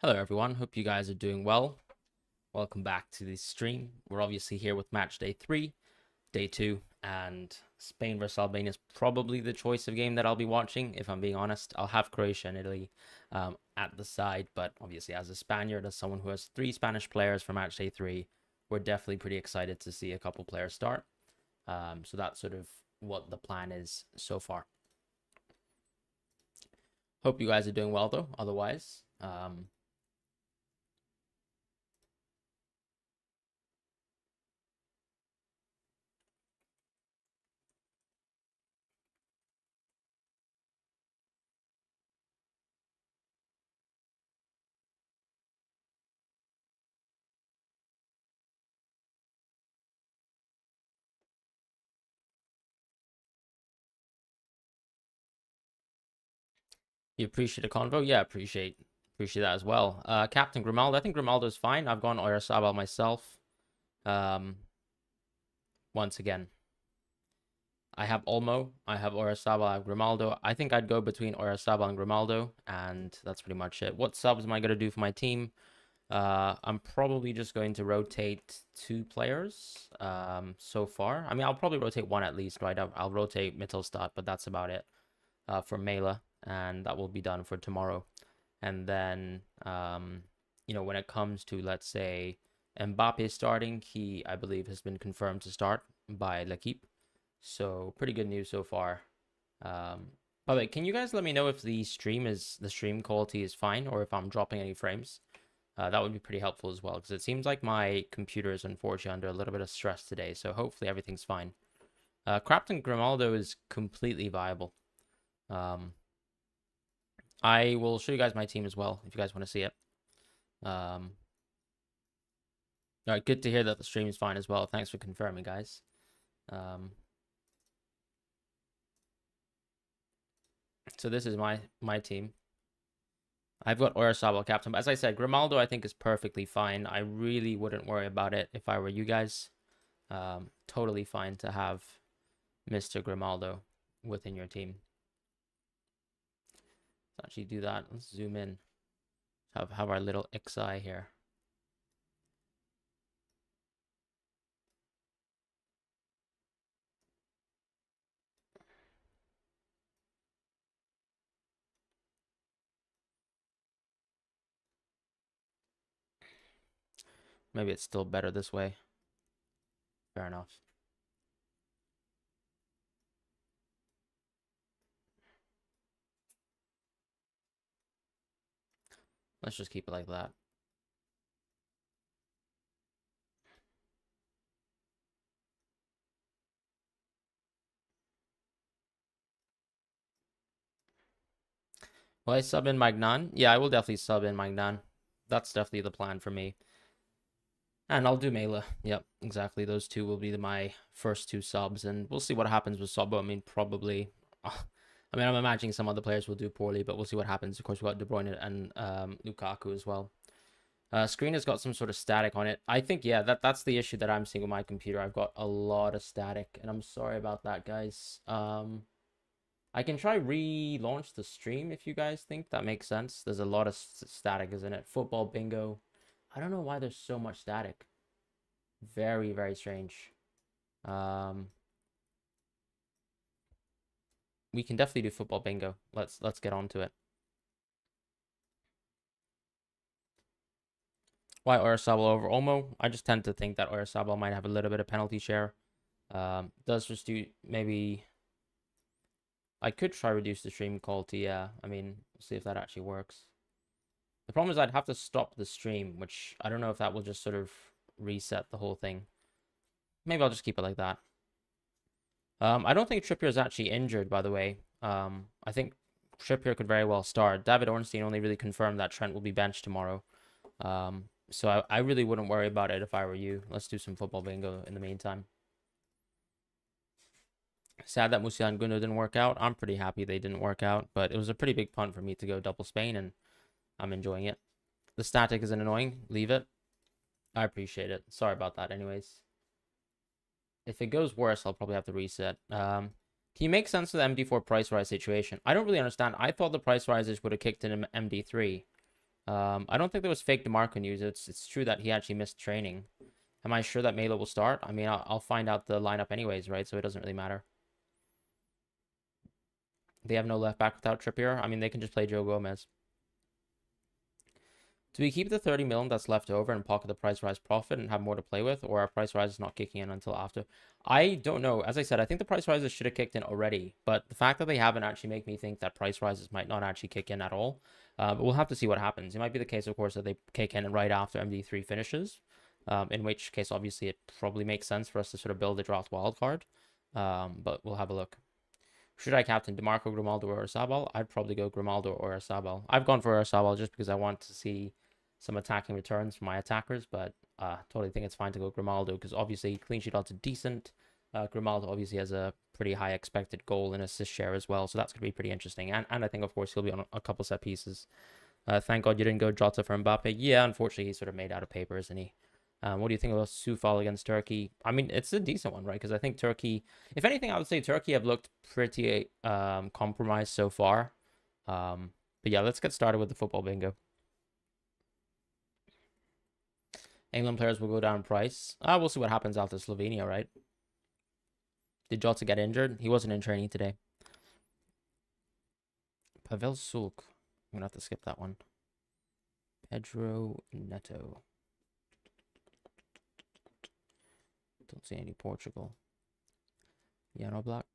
Hello everyone, hope you guys are doing well. Welcome back to the stream. We're obviously here with match day 3, day 2, and Spain versus Albania is probably the choice of game that I'll be watching, if I'm being honest. I'll have Croatia and Italy at the side, but obviously as a Spaniard, as someone who has 3 Spanish players for match day 3, we're definitely pretty excited to see a couple players start. So that's sort of what the plan is so far. Hope you guys are doing well though, otherwise. You appreciate the convo? Yeah, appreciate that as well. Captain Grimaldo, I think Grimaldo's fine. I've gone Oyarzabal myself. Um, Once again, I have Olmo, I have Oyarzabal, I have Grimaldo. I think I'd go between Oyarzabal and Grimaldo, and that's pretty much it. What subs am I going to do for my team? I'm probably just going to rotate 2 players so far. I mean, I'll probably rotate 1 at least, right? I'll rotate Mittelstadt, but that's about it for Mela, and that will be done for tomorrow. And then, when it comes to, let's say, Mbappe starting, he, I believe, has been confirmed to start by L'Equipe. So pretty good news so far. By the way, can you guys let me know if the stream quality is fine or if I'm dropping any frames? That would be pretty helpful as well, because it seems like my computer is unfortunately under a little bit of stress today. So hopefully everything's fine. Captain Grimaldo is completely viable. I will show you guys my team as well if you guys want to see it. All right, good to hear that the stream is fine as well. Thanks for confirming, guys. So this is my team. I've got Oyarzabal captain, but as I said, Grimaldo I think is perfectly fine. I really wouldn't worry about it if I were you guys. Totally fine to have Mr. Grimaldo within your team. Let's actually do that. Let's zoom in. Have our little XI here. Maybe it's still better this way. Fair enough. Let's just keep it like that. Will I sub in Magnan? Yeah, I will definitely sub in Magnan. That's definitely the plan for me. And I'll do Mela. Yep, exactly. Those 2 will be my first 2 subs, and we'll see what happens with Sobo. I mean, probably. I mean, I'm imagining some other players will do poorly, but we'll see what happens. Of course, we've got De Bruyne and Lukaku as well. Screen has got some sort of static on it. I think, yeah, that's the issue that I'm seeing with my computer. I've got a lot of static, and I'm sorry about that, guys. I can try relaunch the stream if you guys think that makes sense. There's a lot of static, isn't it? Football bingo. I don't know why there's so much static. Very, very strange. We can definitely do football bingo. Let's get on to it. Why Oyarzabal over Olmo? I just tend to think that Oyarzabal might have a little bit of penalty share. Does just do maybe. I could try reduce the stream quality. Yeah, I mean, we'll see if that actually works. The problem is I'd have to stop the stream, which I don't know if that will just sort of reset the whole thing. Maybe I'll just keep it like that. I don't think Trippier is actually injured, by the way. I think Trippier could very well start. David Ornstein only really confirmed that Trent will be benched tomorrow. So I really wouldn't worry about it if I were you. Let's do some football bingo in the meantime. Sad that Musiala and Gundo didn't work out. I'm pretty happy they didn't work out, but it was a pretty big punt for me to go double Spain, and I'm enjoying it. The static isn't annoying. Leave it. I appreciate it. Sorry about that anyways. If it goes worse, I'll probably have to reset. Can you make sense of the MD4 price rise situation? I don't really understand. I thought the price rises would have kicked in MD3. I don't think there was fake DeMarco news. It's true that he actually missed training. Am I sure that Melo will start? I mean, I'll find out the lineup anyways, right? So it doesn't really matter. They have no left back without Trippier. I mean, they can just play Joe Gomez. Do we keep the 30 million that's left over and pocket the price rise profit and have more to play with, or are price rises not kicking in until after? I don't know. As I said, I think the price rises should have kicked in already, but the fact that they haven't actually make me think that price rises might not actually kick in at all. But we'll have to see what happens. It might be the case, of course, that they kick in right after MD3 finishes, in which case, obviously, it probably makes sense for us to sort of build a draft wildcard. But we'll have a look. Should I captain DeMarco, Grimaldo, or Sabal? I'd probably go Grimaldo or Sabal. I've gone for Sabal just because I want to see some attacking returns from my attackers, but totally think it's fine to go Grimaldo because obviously clean sheet odds are decent. Grimaldo obviously has a pretty high expected goal and assist share as well, so that's going to be pretty interesting. And I think, of course, he'll be on a couple set pieces. Thank God you didn't go Jota for Mbappe. Yeah, unfortunately, he's sort of made out of paper, isn't he? What do you think about Sufal against Turkey? I mean, it's a decent one, right? Because I think Turkey, if anything, I would say Turkey have looked pretty compromised so far. But yeah, let's get started with the football bingo. England players will go down in price. We'll see what happens after Slovenia, right? Did Jota get injured? He wasn't in training today. Pavel Sulk. I'm going to have to skip that one. Pedro Neto. Don't see any Portugal. Yano Black.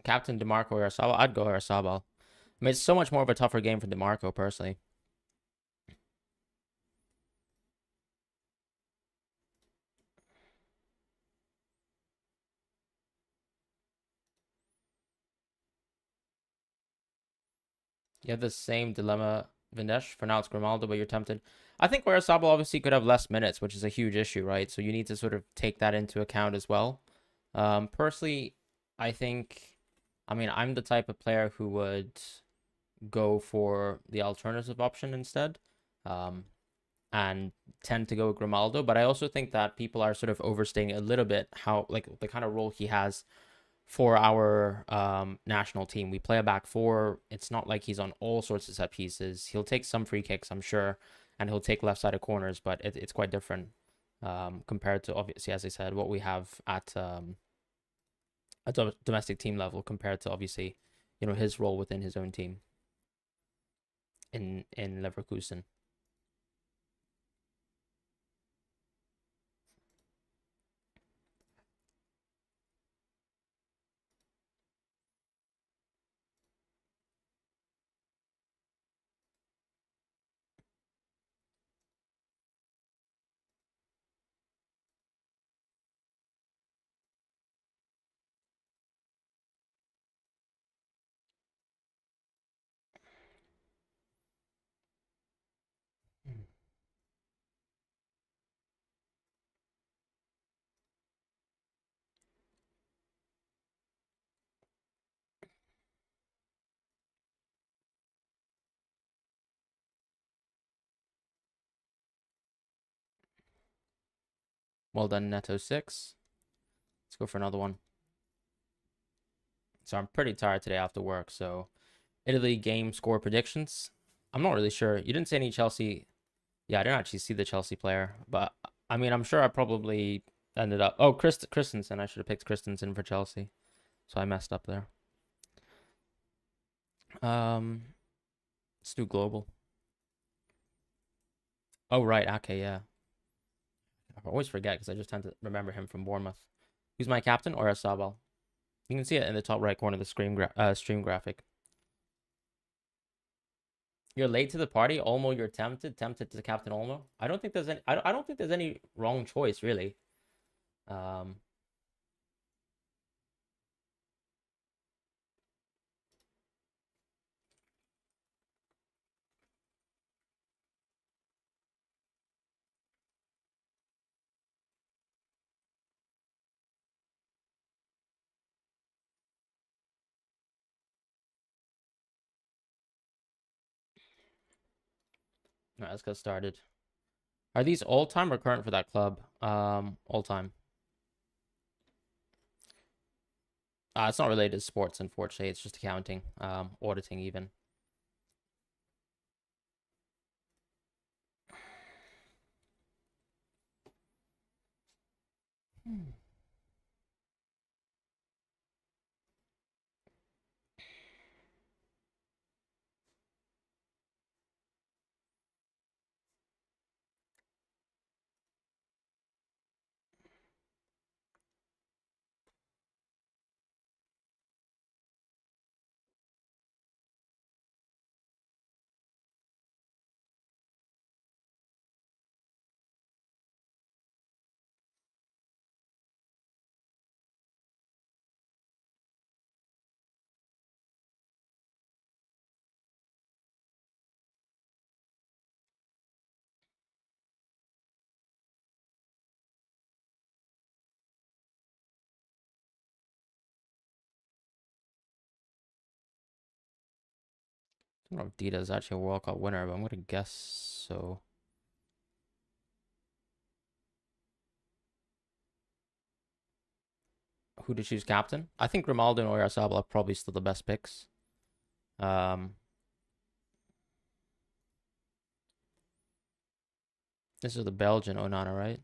Captain DeMarco or Sabal? I'd go Sabal. I mean, it's so much more of a tougher game for DeMarco, personally. You have the same dilemma, Vindesh. For now, it's Grimaldo, but you're tempted. I think Sabal obviously could have less minutes, which is a huge issue, right? So you need to sort of take that into account as well. Personally, I think, I mean, I'm the type of player who would go for the alternative option instead, and tend to go with Grimaldo. But I also think that people are sort of overstating a little bit how, like, the kind of role he has for our national team. We play a back four. It's not like he's on all sorts of set pieces. He'll take some free kicks, I'm sure, and he'll take left sided corners, but it's quite different compared to, obviously, as I said, what we have at a domestic team level compared to, obviously, his role within his own team in Leverkusen. Well done, Neto 6. Let's go for another one. So I'm pretty tired today after work. So Italy game score predictions. I'm not really sure. You didn't say any Chelsea. Yeah, I didn't actually see the Chelsea player, but I mean, I'm sure I probably ended up. Oh, Christensen. I should have picked Christensen for Chelsea, so I messed up there. Let's do global. Oh right, okay, yeah. I always forget because I just tend to remember him from Bournemouth. Who's my captain? Or Sabal? You can see it in the top right corner of the stream graphic. You're late to the party. Olmo, you're tempted to captain Olmo. I don't think there's any. I don't think there's any wrong choice really. Um, all right, let's get started. Are these all time or current for that club? All time. It's not related to sports, unfortunately. It's just accounting, auditing even. I don't know if Dita is actually a World Cup winner, but I'm gonna guess so. Who to choose captain? I think Grimaldo and Oyarzabal are probably still the best picks. Um, this is the Belgian Onana, right?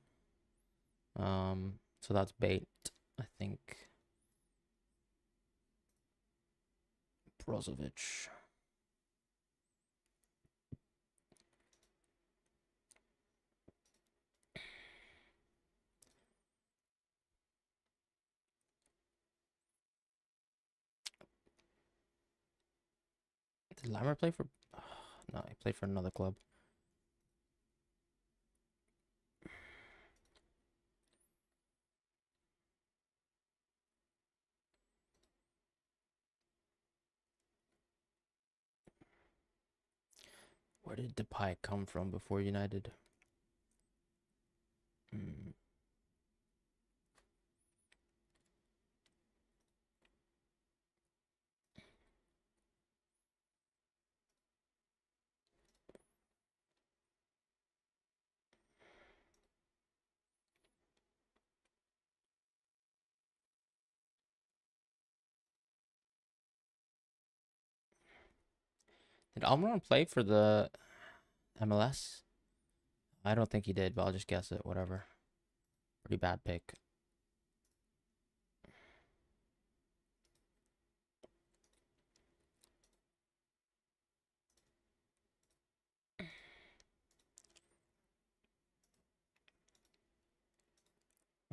So that's bait, I think. Brozovic. Did Lammer play for? No, he played for another club. Where did Depay come from before United? Hmm. Did Almiron play for the MLS? I don't think he did, but I'll just guess it. Whatever. Pretty bad pick.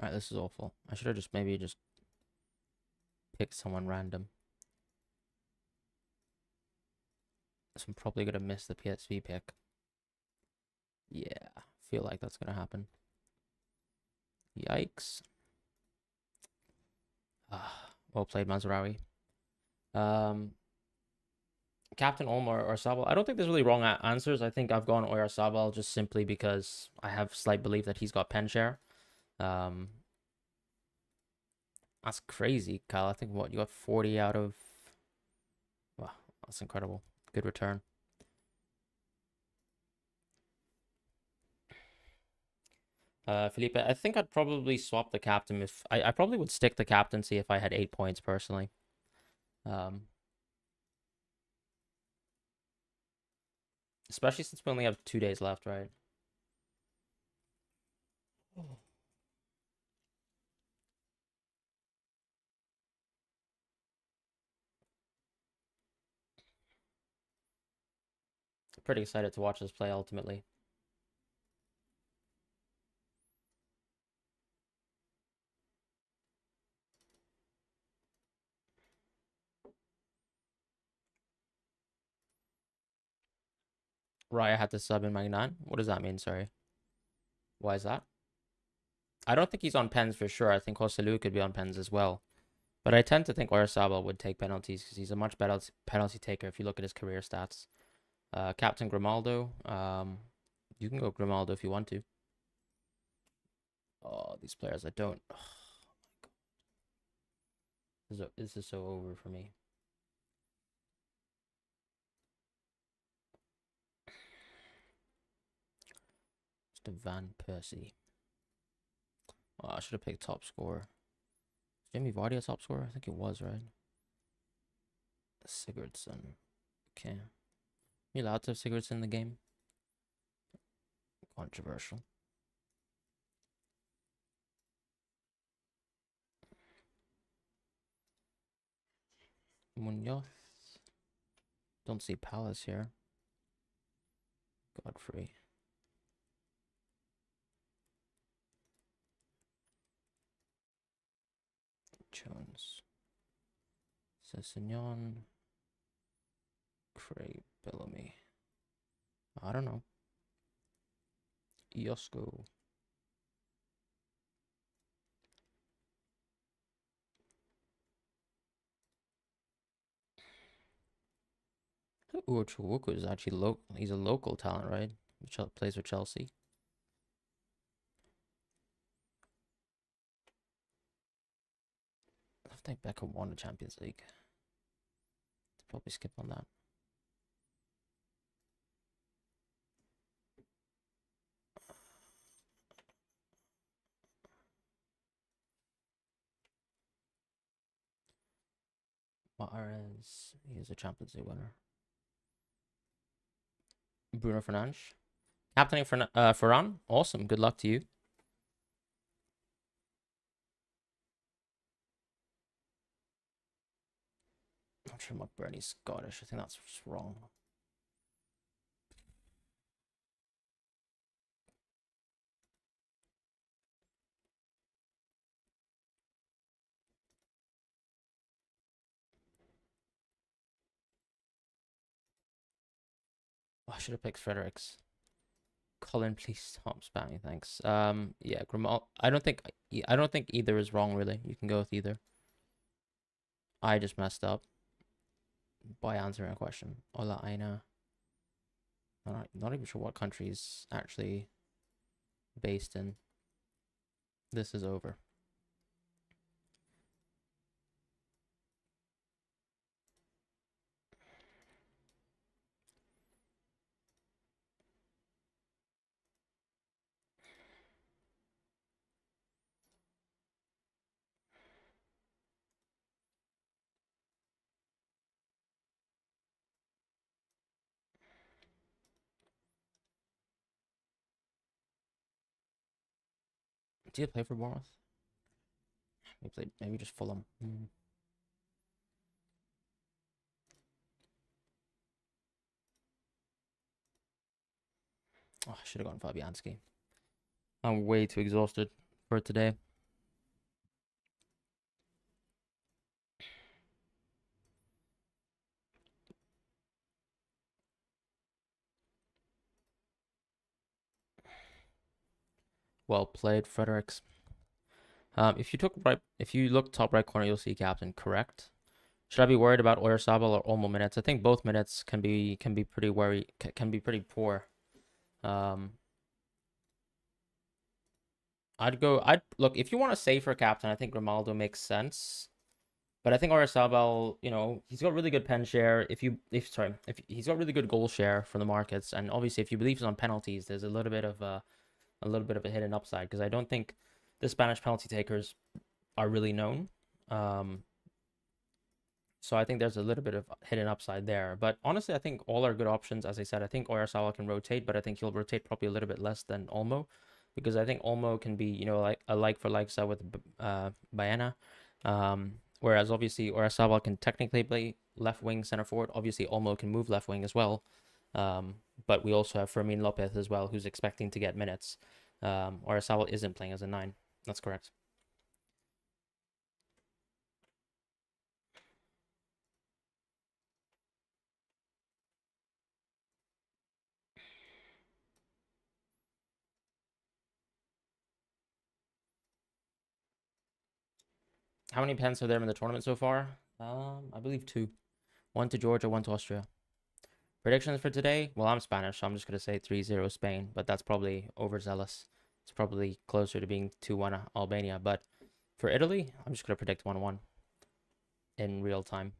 All right, this is awful. I should have just maybe just picked someone random. So I'm probably gonna miss the PSV pick. Yeah, feel like that's gonna happen. Yikes. Well played, Mazraoui. Captain Olmo or Sabal. I don't think there's really wrong answers. I think I've gone Oyarzabal just simply because I have slight belief that he's got pen share. That's crazy, Kyle. I think what you got 40 out of. Wow, that's incredible. Good return. Felipe, I think I'd probably swap the captain if I probably would stick the captaincy if I had 8 points personally. Um, Especially since we only have 2 days left, right? Pretty excited to watch this play ultimately. Raya had to sub in Magnan. What does that mean? Sorry. Why is that? I don't think he's on pens for sure. I think Joselu could be on pens as well. But I tend to think Oyarzabal would take penalties because he's a much better penalty taker if you look at his career stats. Captain Grimaldo. You can go Grimaldo if you want to. Oh, these players, I don't. Oh, this is so over for me. Just a Van Persie. Oh, I should have picked top scorer. Jamie Vardy a top scorer? I think it was, right? Sigurdsson. Okay. You allowed to have Sigurdsson in the game? Controversial. Munoz. Don't see Palace here. Godfrey. Jones. Sessignon. Craig Bellamy. I don't know. Yosko. Uochukwuku is actually local. He's a local talent, right? Plays with Chelsea. I think Beckham won the Champions League. Probably skip on that. Mahrez, he is a Champions League winner. Bruno Fernandes. Captaining Fran. Awesome. Good luck to you. I'm sure McBurney's Scottish. I think that's just wrong. Oh, I should have picked Fredericks. Colin, please stop spamming. Thanks. Yeah, Grimal. I don't think either is wrong really. You can go with either. I just messed up by answering a question. Ola Aina. Not even sure what country he's actually based in. This is over. Did you play for Bournemouth? Maybe just Fulham. Oh, I should have gone Fabianski. I'm way too exhausted for today. Well played, Fredericks. If you look top right corner, you'll see captain. Correct. Should I be worried about Oyarzabal or Olmo minutes? I think both minutes can be pretty poor. I'd look if you want a safer captain. I think Grimaldo makes sense, but I think Oyarzabal, he's got really good pen share. If he's got really good goal share from the markets, and obviously if you believe he's on penalties, there's a little bit of a little bit of a hidden upside because I don't think the Spanish penalty takers are really known. Um, so I think there's a little bit of hidden upside there. But honestly, I think all are good options. As I said, I think Oyarzabal can rotate, but I think he'll rotate probably a little bit less than Olmo because I think Olmo can be, like a like for like side with Baena. Whereas obviously Oyarzabal can technically play left wing center forward. Obviously Olmo can move left wing as well. But we also have Fermin Lopez as well, who's expecting to get minutes. Oyarzabal isn't playing as a 9. That's correct. How many pens are there in the tournament so far? I believe 2. 1 to Georgia, 1 to Austria. Predictions for today? Well, I'm Spanish, so I'm just going to say 3-0 Spain, but that's probably overzealous. It's probably closer to being 2-1 Albania. But for Italy, I'm just going to predict 1-1 in real time.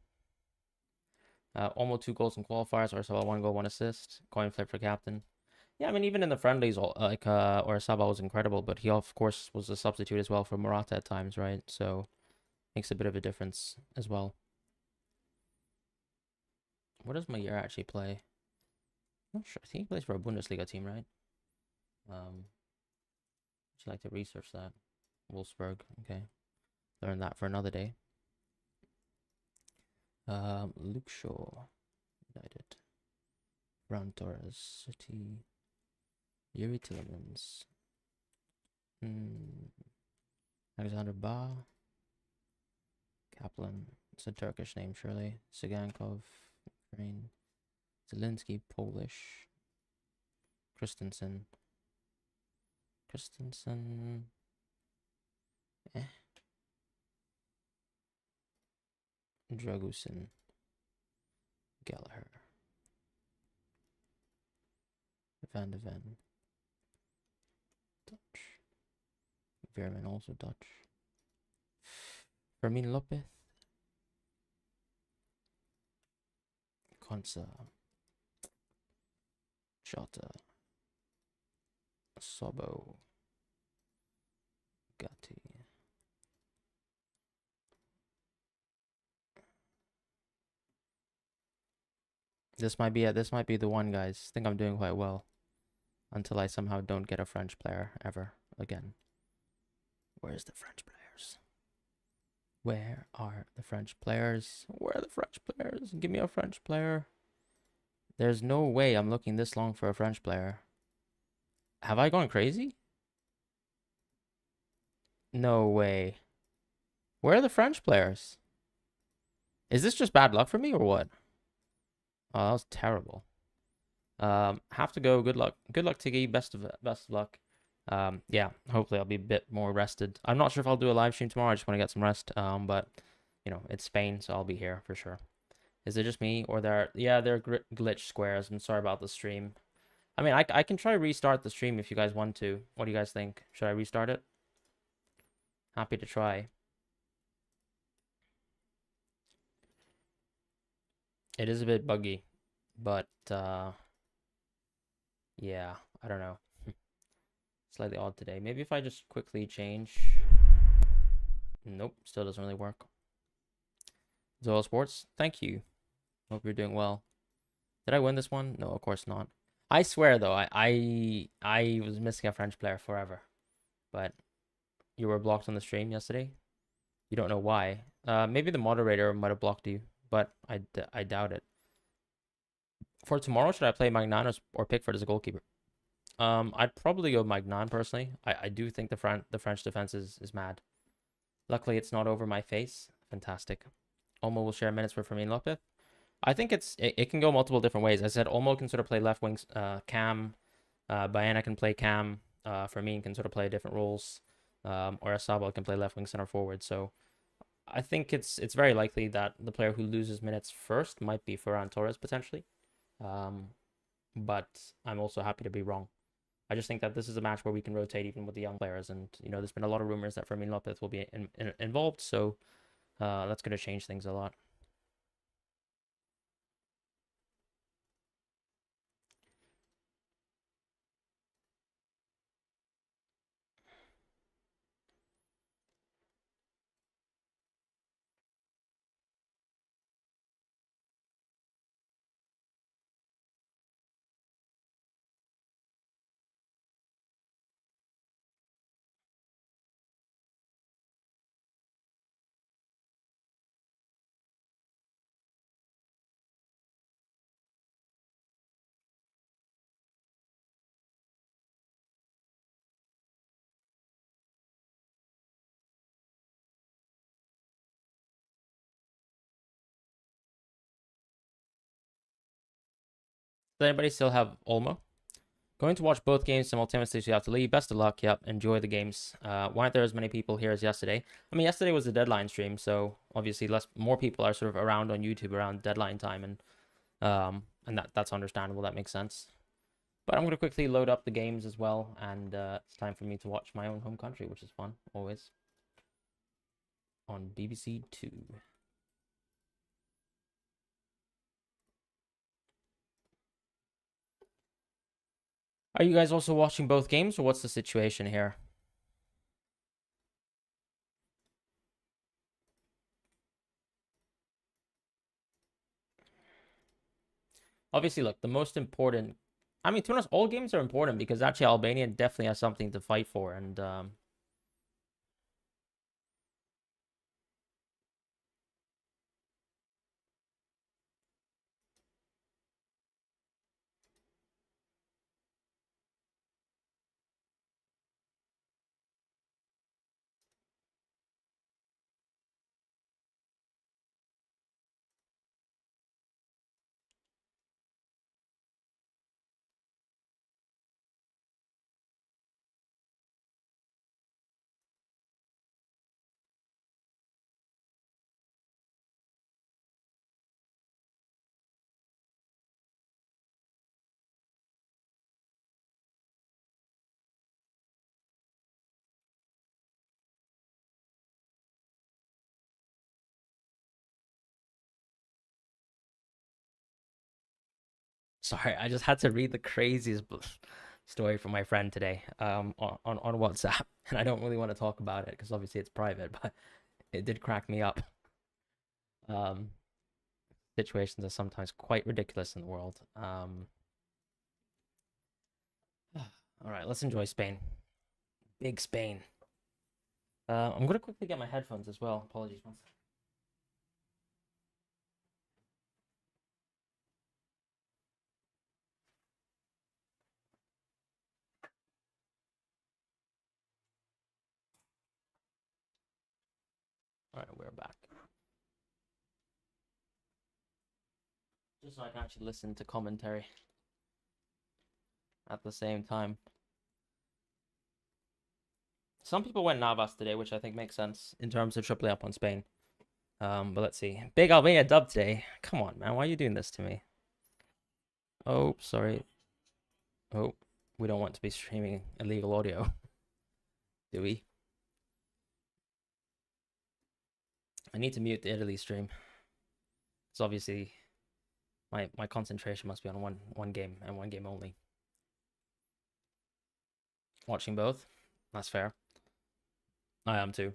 Almost 2 goals in qualifiers, Oyarzabal 1 goal, 1 assist. Coin flip for captain. Yeah, I mean, even in the friendlies, Oyarzabal was incredible, but he, of course, was a substitute as well for Morata at times, right? So, makes a bit of a difference as well. Where does Mayer actually play? I'm not sure. I think he plays for a Bundesliga team, right? Would you like to research that? Wolfsburg. Okay. Learn that for another day. Luke Shaw. United. Fran Torres. City. Yuri Tillemans. Alexander Ba. Kaplan. It's a Turkish name, surely. Sigankov. Ukraine. Zelensky. Polish. Christensen. Dragusin. Gallagher. Van de Ven. Dutch. Veerman also Dutch. Fermin Lopez. Konsa. Jota. Sobo. Gatti. This might be it. This might be the one, guys. I think I'm doing quite well. Until I somehow don't get a French player ever again. Where's the French players? Where are the French players? Where are the French players? Give me a French player. There's no way I'm looking this long for a French player. Have I gone crazy? No way. Where are the French players? Is this just bad luck for me or what? Oh, that was terrible. Have to go. Good luck. Good luck, Tiggy. Best of luck. Yeah, hopefully I'll be a bit more rested. I'm not sure if I'll do a live stream tomorrow. I just want to get some rest. But it's Spain, so I'll be here for sure. Is it just me or there? Yeah, they're glitch squares. I'm sorry about the stream. I mean, I can try restart the stream if you guys want to. What do you guys think? Should I restart it? Happy to try. It is a bit buggy, but yeah, I don't know. Slightly odd today. Maybe if I just quickly change. Nope, still doesn't really work. Zola Sports, thank you. Hope you're doing well. Did I win this one? No, of course not. I swear though, I was missing a French player forever, but you were blocked on the stream yesterday. You don't know why. Maybe the moderator might have blocked you, but I doubt it. For tomorrow, should I play Magnan or Pickford as a goalkeeper? I'd probably go Magnan personally. I do think the French defense is mad. Luckily, it's not over my face. Fantastic. Olmo will share minutes with Fermin Lopez. I think it can go multiple different ways. I said Olmo can sort of play left wing cam. Baena can play cam. Fermin can sort of play different roles. Oyarzabal can play left wing center forward. So I think it's very likely that the player who loses minutes first might be Ferran Torres potentially. But I'm also happy to be wrong. I just think that this is a match where we can rotate even with the young players. And, there's been a lot of rumors that Fermin Lopez will be involved. So that's going to change things a lot. Does anybody still have Olmo? Going to watch both games simultaneously, so you have to leave. Best of luck. Yep, enjoy the games. Why aren't there as many people here as yesterday? I mean, yesterday was the deadline stream, so obviously more people are sort of around on YouTube around deadline time, and that's understandable. That makes sense. But I'm gonna quickly load up the games as well, and it's time for me to watch my own home country, which is fun always on BBC Two. Are you guys also watching both games, or what's the situation here? Obviously, look, the most important. I mean, to be honest, all games are important because actually Albania definitely has something to fight for, and sorry, I just had to read the craziest story from my friend today on WhatsApp, and I don't really want to talk about it because obviously it's private, but it did crack me up. Um, Situations are sometimes quite ridiculous in the world. All right, let's enjoy Spain. Big Spain. I'm gonna quickly get my headphones as well. Apologies, one second. All right, we're back. Just so I can actually listen to commentary at the same time. Some people went Navas today, which I think makes sense in terms of tripling up on Spain. But let's see. Big Albania dub today. Come on, man. Why are you doing this to me? Oh, sorry. Oh, we don't want to be streaming illegal audio, do we? I need to mute the Italy stream. Because obviously my concentration must be on one game and one game only. Watching both. That's fair. I am too.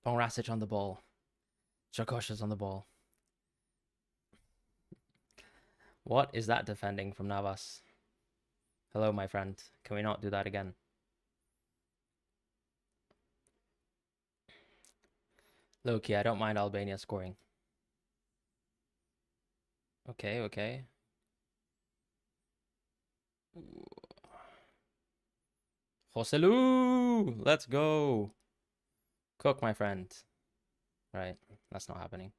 Pongrasic on the ball. Chakosha's on the ball. What is that defending from Navas? Hello, my friend. Can we not do that again? Low-key, I don't mind Albania scoring. Okay, okay. Joselu! Let's go! Cook, my friend. Right, that's not happening.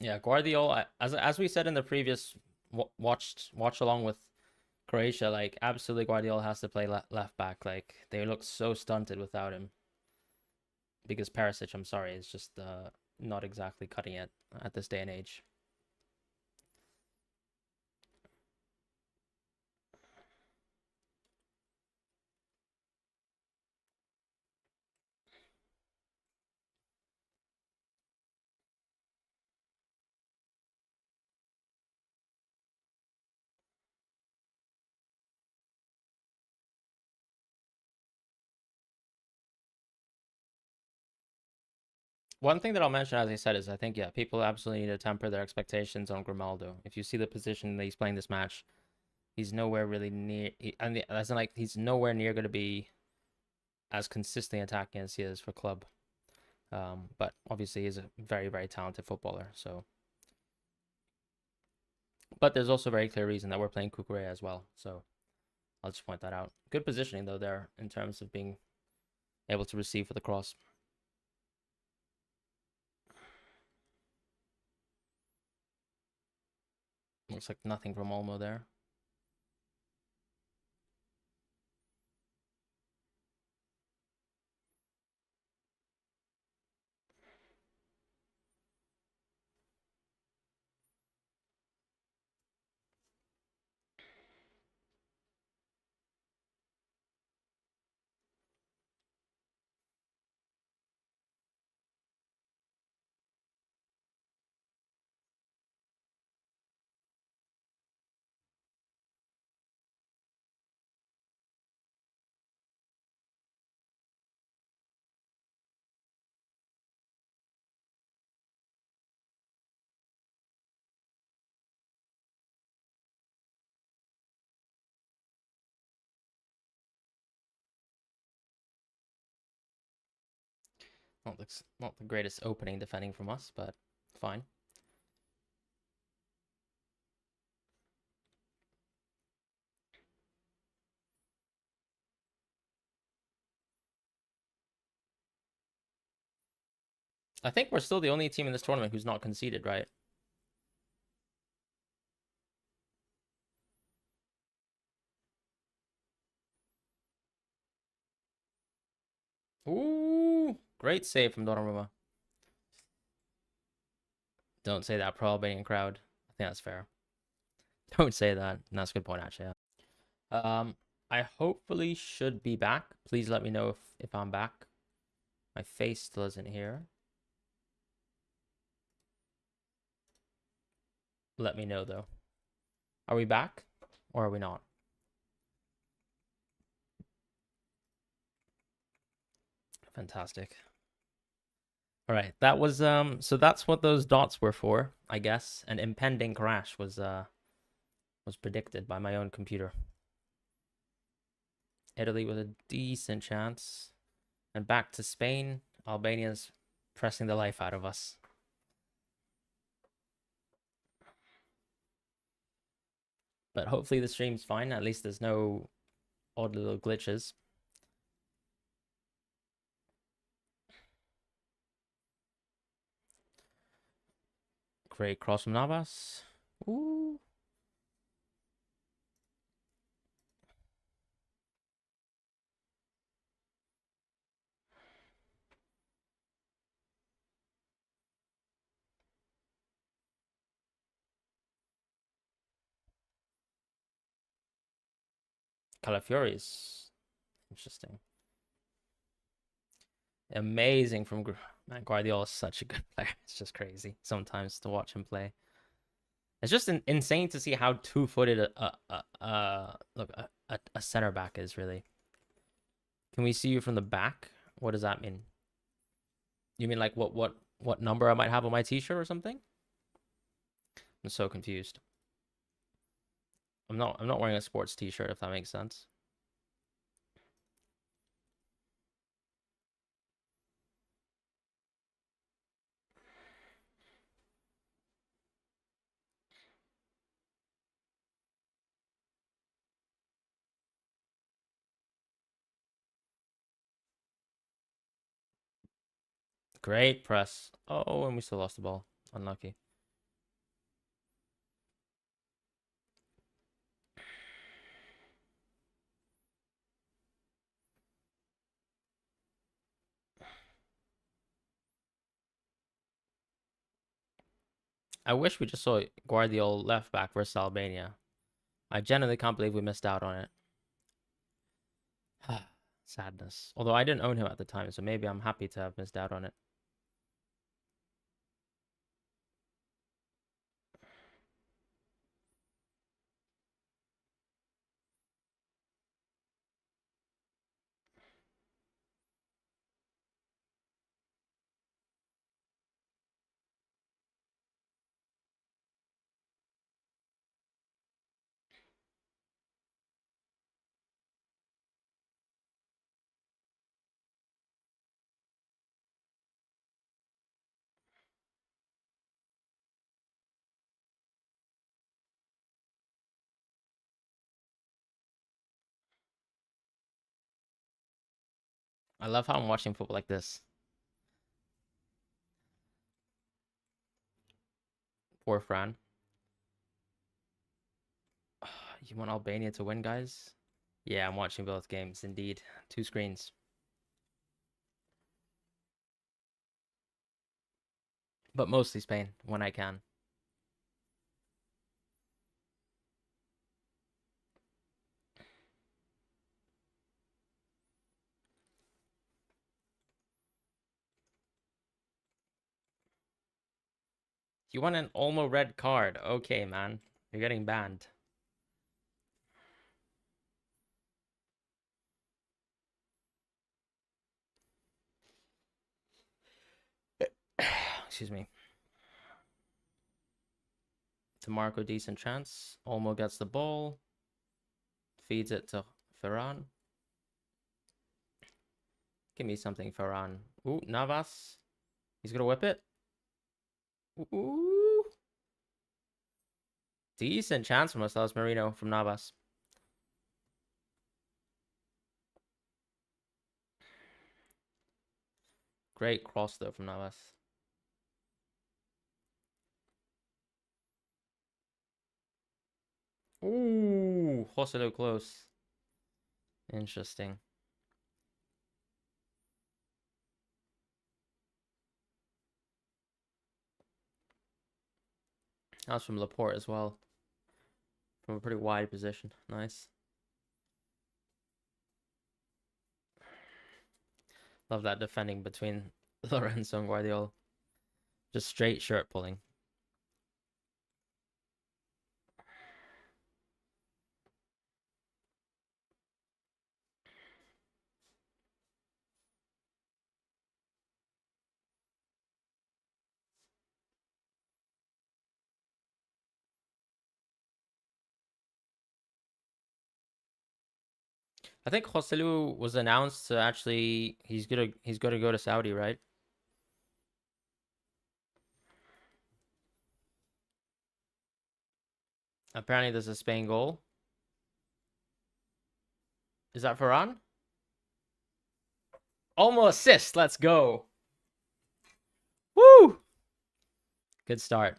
Yeah, Guardiola, as we said in the previous watch along with Croatia, like absolutely Guardiola has to play left back. Like they look so stunted without him. Because Perisic, I'm sorry, is just not exactly cutting it at this day and age. One thing that I'll mention, as I said, is I think, yeah, people absolutely need to temper their expectations on Grimaldo. If you see the position that he's playing this match, he's nowhere really near. And that's like he's nowhere near going to be as consistently attacking as he is for club. But obviously, he's a very, very talented footballer. So, but there's also a very clear reason that we're playing Kukurea as well. So, I'll just point that out. Good positioning though there in terms of being able to receive for the cross. Looks like nothing from Olmo there. Not the greatest opening defending from us, but fine. I think we're still the only team in this tournament who's not conceded, right? Ooh, great save from Donnarumma. Don't say that, pro Albanian crowd. I think that's fair. Don't say that. That's a good point, actually. Yeah. I hopefully should be back. Please let me know if I'm back. My face still isn't here. Let me know, though. Are we back or are we not? Fantastic. All right, that was so that's what those dots were for, I guess. An impending crash was predicted by my own computer. Italy with a decent chance. And back to Spain. Albania's pressing the life out of us. But hopefully the stream's fine. At least there's no odd little glitches. Great cross from Navas. Ooh. Calafiori is interesting. Amazing from man. Guardiola is such a good player. It's just crazy sometimes to watch him play. It's just insane to see how two-footed a center back is, really. Can we see you from the back? What does that mean? You mean like what number I might have on my t-shirt or something? I'm so confused. I'm not wearing a sports t-shirt, if that makes sense. Great press. Oh, and we still lost the ball. Unlucky. I wish we just saw Guardiola left back versus Albania. I genuinely can't believe we missed out on it. Sadness. Although I didn't own him at the time, so maybe I'm happy to have missed out on it. I love how I'm watching football like this. Poor Fran. You want Albania to win, guys? Yeah, I'm watching both games, indeed. 2 screens. But mostly Spain, when I can. You want an Olmo red card? Okay, man. You're getting banned. Excuse me. To Marco, decent chance. Olmo gets the ball. Feeds it to Ferran. Give me something, Ferran. Ooh, Navas. He's gonna whip it. Ooh. Decent chance from Marcelo Marino from Navas. Great cross, though, from Navas. Ooh, Joselu close. Interesting. That was from Laporte as well. From a pretty wide position. Nice. Love that defending between Lorenzo and Guardiola. Just straight shirt pulling. I think Joselu was announced to actually he's gonna go to Saudi, right? Apparently there's a Spain goal. Is that Ferran? Almost assist. Let's go. Woo! Good start.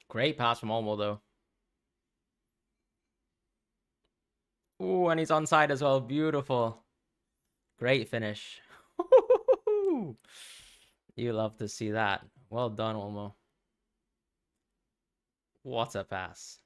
Great pass from Olmo, though. Ooh, and he's onside as well. Beautiful. Great finish. You love to see that. Well done, Olmo. What a pass.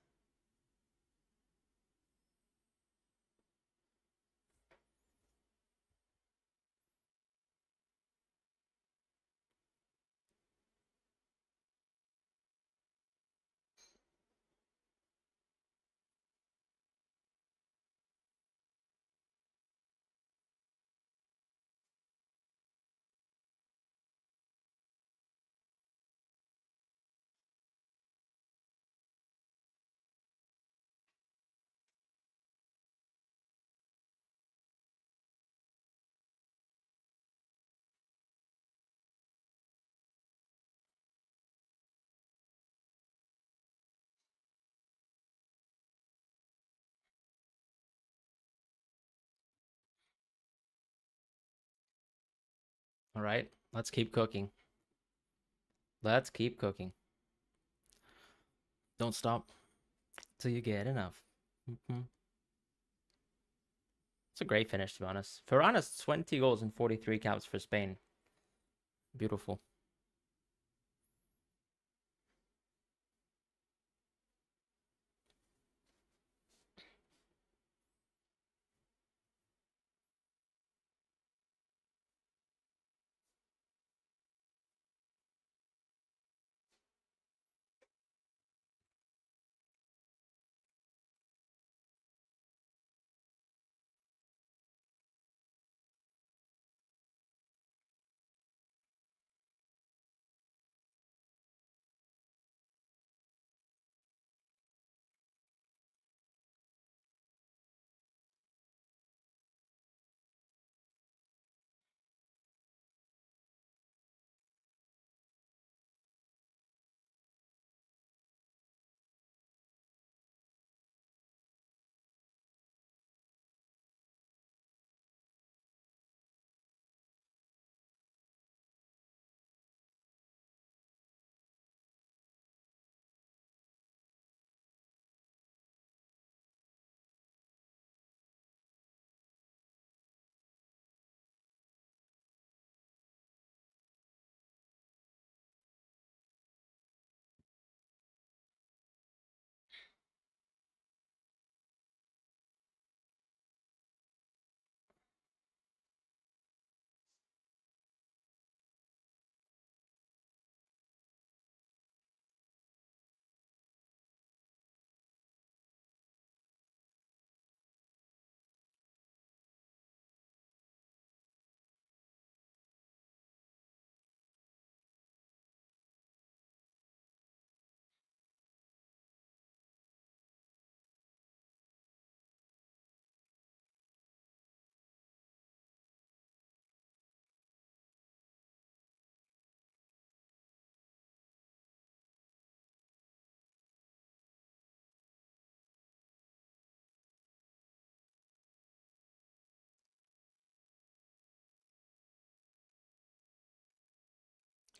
All right, let's keep cooking. Let's keep cooking. Don't stop till you get enough. It's a great finish, to be honest. Ferran has 20 goals and 43 caps for Spain. Beautiful.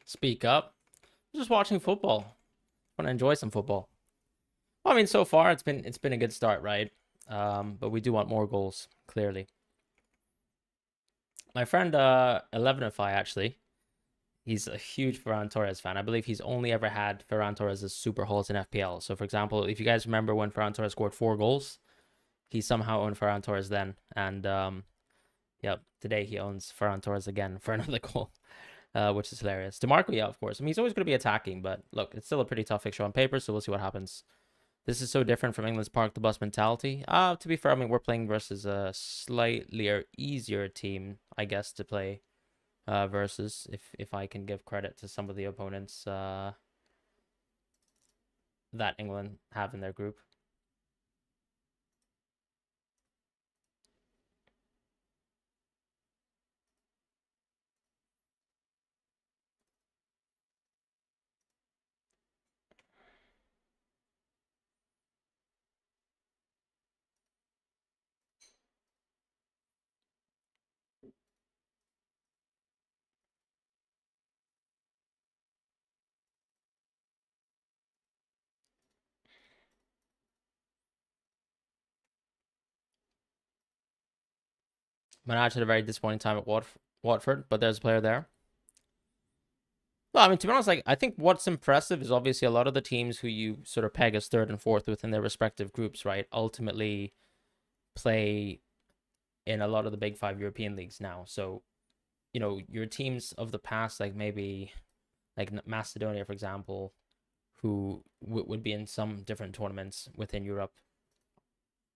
Speak up. Just watching football. Want to enjoy some football. Well, I mean, so far it's been a good start, right? But we do want more goals, clearly. My friend 11fi actually, he's a huge Ferran Torres fan. I believe he's only ever had Ferran Torres as super hauls in FPL. So for example, if you guys remember when Ferran Torres scored 4 goals, he somehow owned Ferran Torres then. And yep, today he owns Ferran Torres again for another goal. Which is hilarious. DeMarco, yeah, of course. I mean, he's always going to be attacking, but look, it's still a pretty tough fixture on paper, so we'll see what happens. This is so different from England's park the bus mentality. To be fair, I mean, we're playing versus a slightly easier team, I guess, to play versus, if I can give credit to some of the opponents that England have in their group. Manaj had a very disappointing time at Watford, but there's a player there. Well, I mean, to be honest, like I think what's impressive is obviously a lot of the teams who you sort of peg as third and fourth within their respective groups, right, ultimately play in a lot of the big 5 European leagues now. So, your teams of the past, like maybe like Macedonia, for example, who would be in some different tournaments within Europe,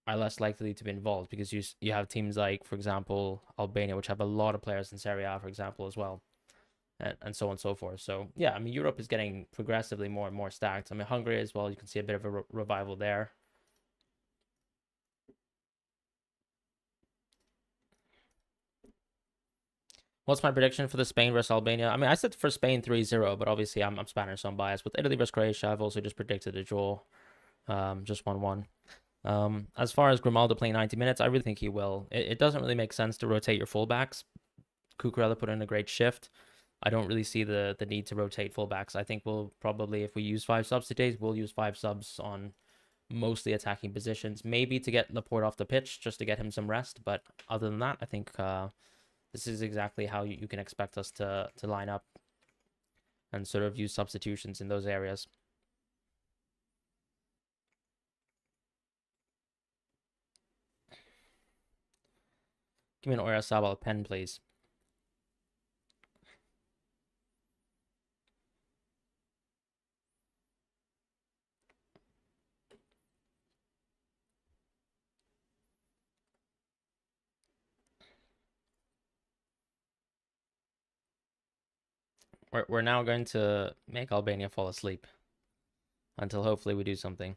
are less likely to be involved because you have teams like, for example, Albania, which have a lot of players in Serie A, for example, as well, and so on and so forth. So yeah, I mean, Europe is getting progressively more and more stacked. I mean, Hungary as well, you can see a bit of a revival there. What's my prediction for the Spain versus Albania? I mean, I said for Spain 3-0, but obviously I'm Spanish, so I'm biased. With Italy versus Croatia, I've also just predicted a draw, just 1-1. As far as Grimaldo playing 90 minutes, I really think he will. It doesn't really make sense to rotate your fullbacks. Cucurella put in a great shift. I don't really see the need to rotate fullbacks. I think we'll probably, if we use 5 subs today, we'll use 5 subs on mostly attacking positions. Maybe to get Laporte off the pitch, just to get him some rest. But other than that, I think this is exactly how you can expect us to line up and sort of use substitutions in those areas. Give me an Oyarzabal pen, please. We're now going to make Albania fall asleep until hopefully we do something.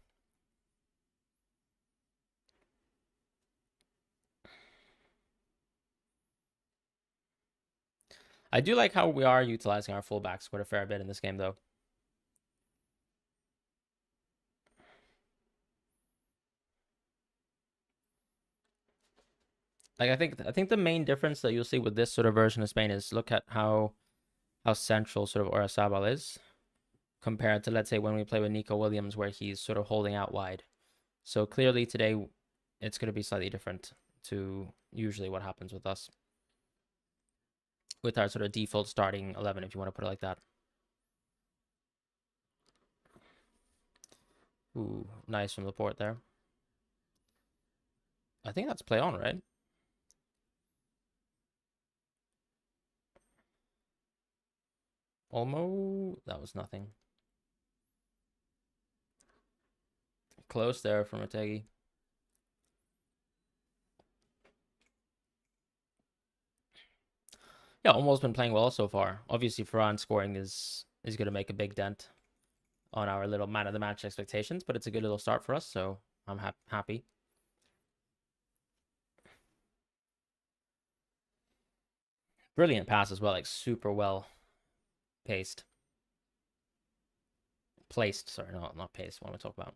I do like how we are utilizing our fullbacks quite a fair bit in this game, though. Like I think the main difference that you'll see with this sort of version of Spain is look at how central sort of Oyarzabal is compared to, let's say, when we play with Nico Williams, where he's sort of holding out wide. So clearly today, it's going to be slightly different to usually what happens with us, with our sort of default starting 11, if you want to put it like that. Ooh, nice from Laporte there. I think that's play on, right? Olmo, that was nothing. Close there from Otegi. Yeah, Olmo's been playing well so far. Obviously, Fran scoring is going to make a big dent on our little man of the match expectations, but it's a good little start for us, so I'm happy. Brilliant pass as well, like super well paced. Placed, sorry, no, not paced. What am I talking about?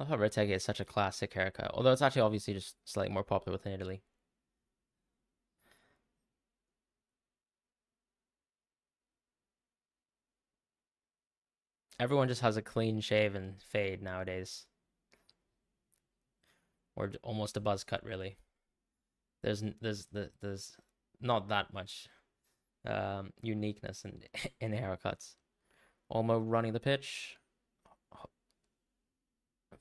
I love how Retegi is such a classic haircut, although it's actually obviously just slightly more popular within Italy. Everyone just has a clean shave and fade nowadays, or almost a buzz cut. Really, there's not that much uniqueness in in haircuts. Olmo running the pitch,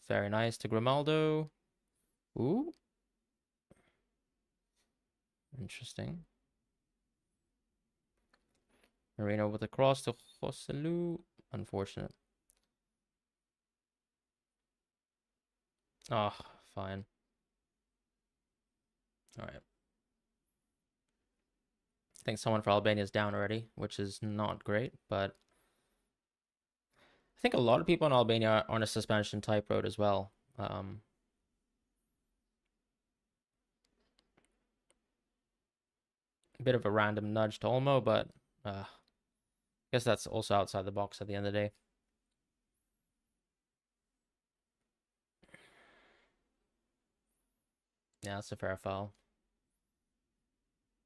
very nice to Grimaldo. Ooh, interesting. Marino with a cross to Joselu. Unfortunate. Oh, fine. All right. I think someone for Albania is down already, which is not great, but I think a lot of people in Albania are on a suspension type road as well. A bit of a random nudge to Olmo, but I guess that's also outside the box at the end of the day. Yeah, that's a fair foul.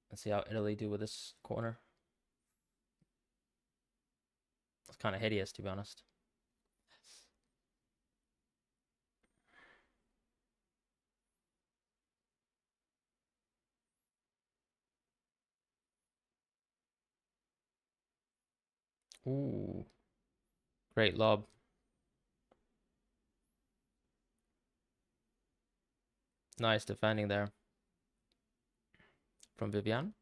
Let's see how Italy do with this corner. It's kind of hideous, to be honest. Ooh, great lob. Nice defending there from Vivian.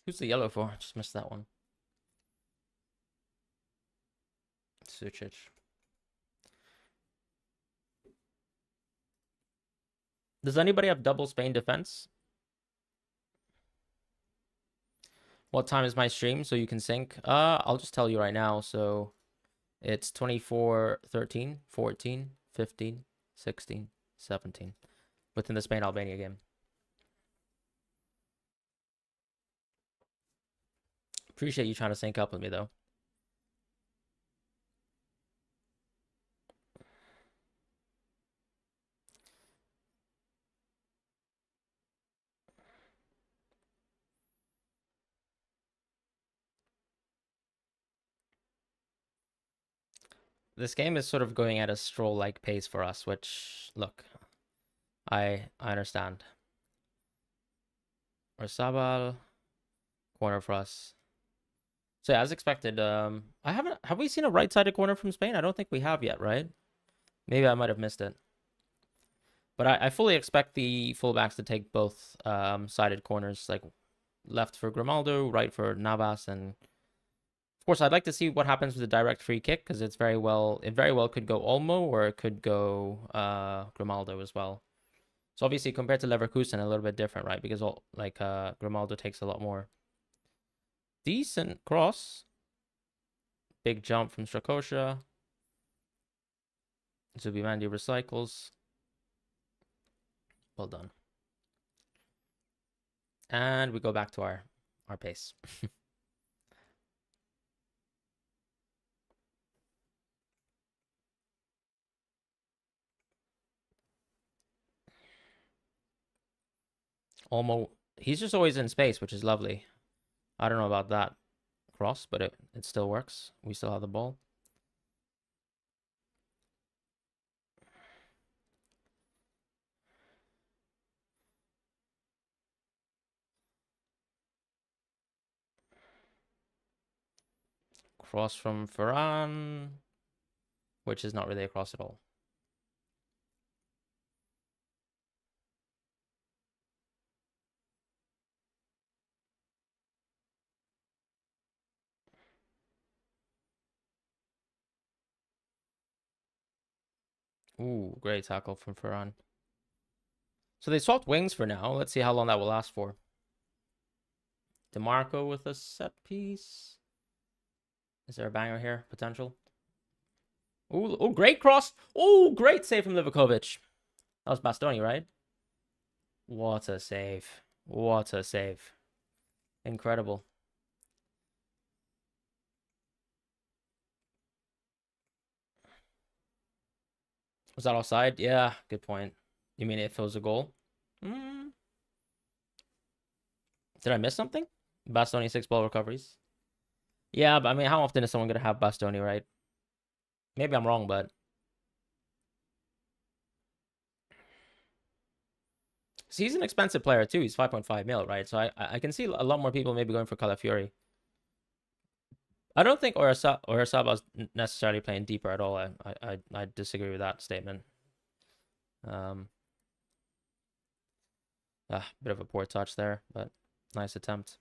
Who's the yellow for? Just missed that one. Sucic. Does anybody have double Spain defense? What time is my stream so you can sync? I'll just tell you right now. So it's 24, 13, 14, 15, 16, 17 within the Spain-Albania game. Appreciate you trying to sync up with me, though. This game is sort of going at a stroll-like pace for us, which, look, I understand. Orsabal, corner for us. So yeah, as expected, have we seen a right-sided corner from Spain? I don't think we have yet, right? Maybe I might have missed it. But I fully expect the fullbacks to take both sided corners, like left for Grimaldo, right for Navas, and of course I'd like to see what happens with the direct free kick because it very well could go Olmo or it could go Grimaldo as well. So obviously compared to Leverkusen, a little bit different, right? Because Grimaldo takes a lot more. Decent cross. Big jump from Strakosha. Zubimandi recycles. Well done. And we go back to our pace. Olmo, he's just always in space, which is lovely. I don't know about that cross, but it still works. We still have the ball. Cross from Fran, which is not really a cross at all. Ooh, great tackle from Ferran. So they swapped wings for now. Let's see how long that will last for. DeMarco with a set piece. Is there a banger here? Potential? Ooh, great cross. Ooh, great save from Livakovic. That was Bastoni, right? What a save. What a save. Incredible. Was that offside? Yeah, good point. You mean if it was a goal? Mm. Did I miss something? Bastoni 6 ball recoveries. Yeah, but I mean, how often is someone going to have Bastoni, right? Maybe I'm wrong, but see, he's an expensive player too. He's 5.5 mil, right? So I can see a lot more people maybe going for Calafiori. I don't think Oyarzabal is necessarily playing deeper at all. I disagree with that statement. Um, bit of a poor touch there, but nice attempt.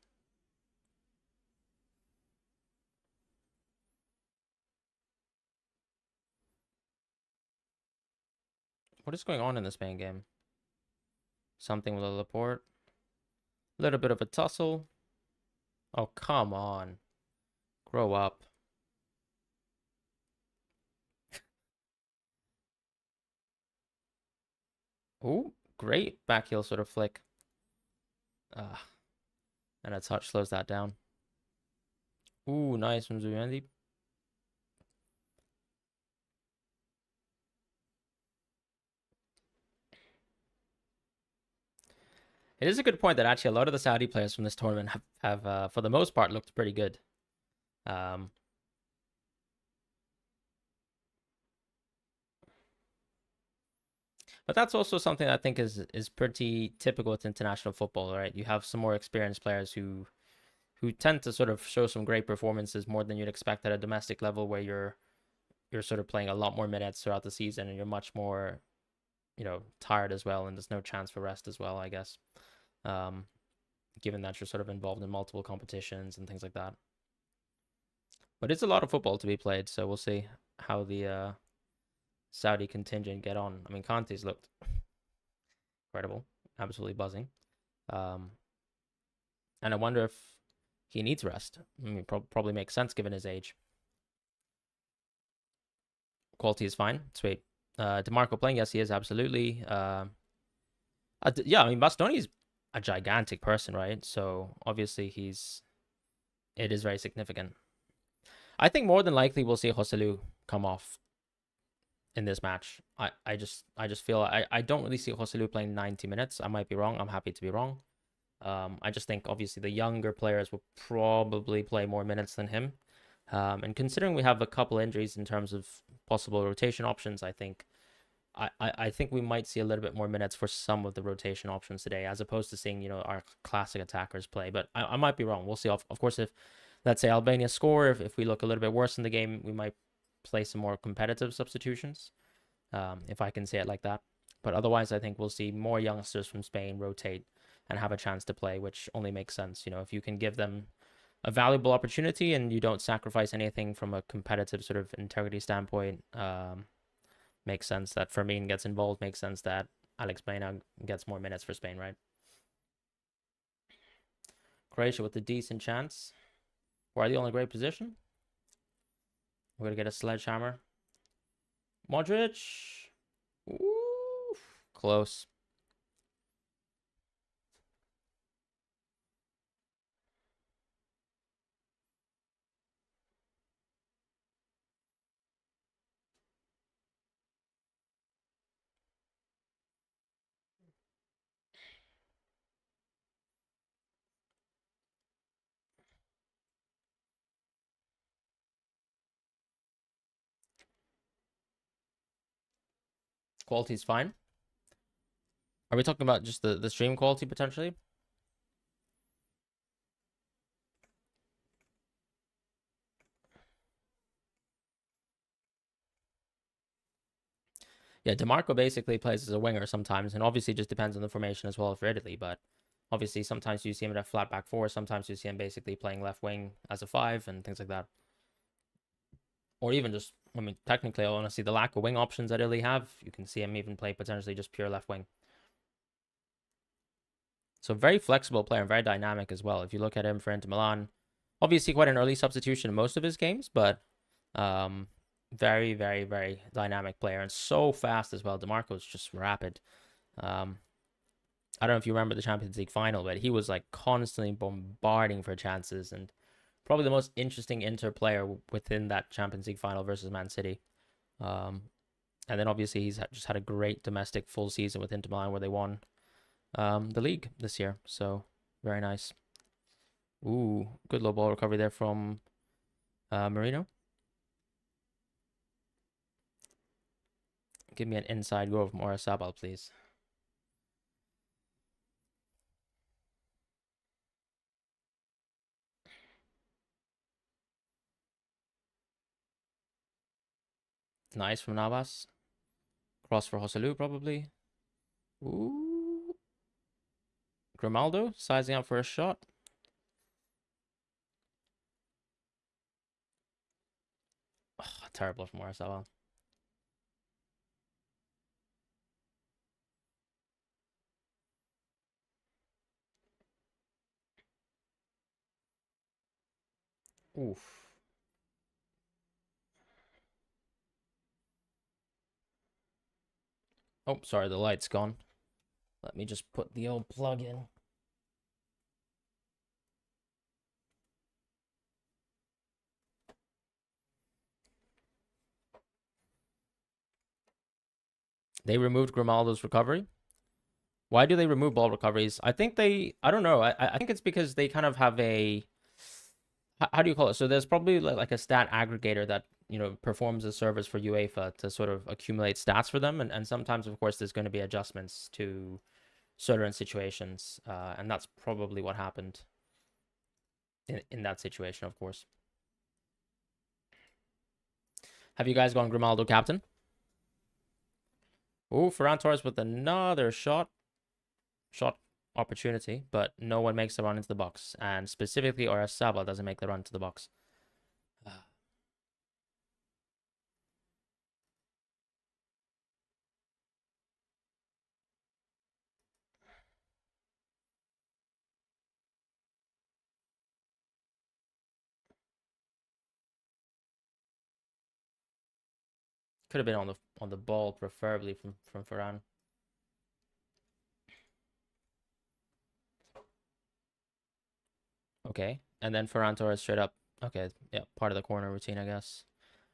What is going on in the Spain game? Something with a Laporte. A little bit of a tussle. Oh, come on. Grow up. Ooh, great back heel sort of flick. And a touch slows that down. Ooh, nice from Zubimendi. It is a good point that actually a lot of the Saudi players from this tournament have for the most part, looked pretty good. Um, but that's also something I think is pretty typical with international football, right? You have some more experienced players who tend to sort of show some great performances more than you'd expect at a domestic level, where you're sort of playing a lot more minutes throughout the season and you're much more, tired as well, and there's no chance for rest as well, I guess. Um, Given that you're sort of involved in multiple competitions and things like that. But it's a lot of football to be played, so we'll see how the Saudi contingent get on. I mean, Conte's looked incredible, absolutely buzzing. Um, and I wonder if he needs rest. I mean, probably makes sense given his age. Quality is fine. Sweet. DeMarco playing? Yes, he is, absolutely. Yeah, I mean, Bastoni's a gigantic person, right? So obviously it is very significant. I think more than likely we'll see Joselu come off in this match. I just feel I don't really see Joselu playing 90 minutes. I might be wrong. I'm happy to be wrong. I just think obviously the younger players will probably play more minutes than him. And considering we have a couple injuries in terms of possible rotation options, I think we might see a little bit more minutes for some of the rotation options today, as opposed to seeing, our classic attackers play. But I might be wrong. We'll see. Of course, if let's say Albania score, if we look a little bit worse in the game, we might play some more competitive substitutions, if I can say it like that. But otherwise, I think we'll see more youngsters from Spain rotate and have a chance to play, which only makes sense. If you can give them a valuable opportunity and you don't sacrifice anything from a competitive sort of integrity standpoint, makes sense that Fermin gets involved, makes sense that Alex Baena gets more minutes for Spain, right? Croatia with a decent chance. Guardiola in a great position. We're going to get a sledgehammer. Modric. Ooh, close. Quality is fine. Are we talking about just the stream quality potentially? Yeah, DeMarco basically plays as a winger sometimes, and obviously just depends on the formation as well for Italy. But obviously, sometimes you see him at a flat back four, sometimes you see him basically playing left wing as a five and things like that. Or even just, I mean, technically, honestly, the lack of wing options that Italy have, you can see him even play potentially just pure left wing. So very flexible player and very dynamic as well. If you look at him for Inter Milan, obviously quite an early substitution in most of his games, but Very, very, very dynamic player and so fast as well. DeMarco's just rapid. Um, I don't know if you remember the Champions League final, but he was like constantly bombarding for chances and probably the most interesting Inter player within that Champions League final versus Man City. Um, and then obviously he's just had a great domestic full season with Inter Milan where they won the league this year. So very nice. Ooh, good low ball recovery there from Marino. Give me an inside goal from Oyarzabal, please. Nice from Navas. Cross for Joselu, probably. Ooh. Grimaldo sizing up for a shot. Oh, terrible from Oyarzabal. Oof. Oh, sorry, the light's gone. Let me just put the old plug in. They removed Grimaldo's recovery. Why do they remove ball recoveries? I think I don't know. I think it's because they kind of have a, how do you call it? So there's probably like a stat aggregator that, performs a service for UEFA to sort of accumulate stats for them. And sometimes, of course, there's going to be adjustments to certain situations. And that's probably what happened in that situation, of course. Have you guys gone Grimaldo captain? Oh, Ferran Torres with another shot opportunity, but no one makes the run into the box. And specifically, Oyarzabal doesn't make the run to the box. Could have been on the ball, preferably from Ferran. Okay, and then Ferran Torres straight up. Okay, yeah, part of the corner routine, I guess.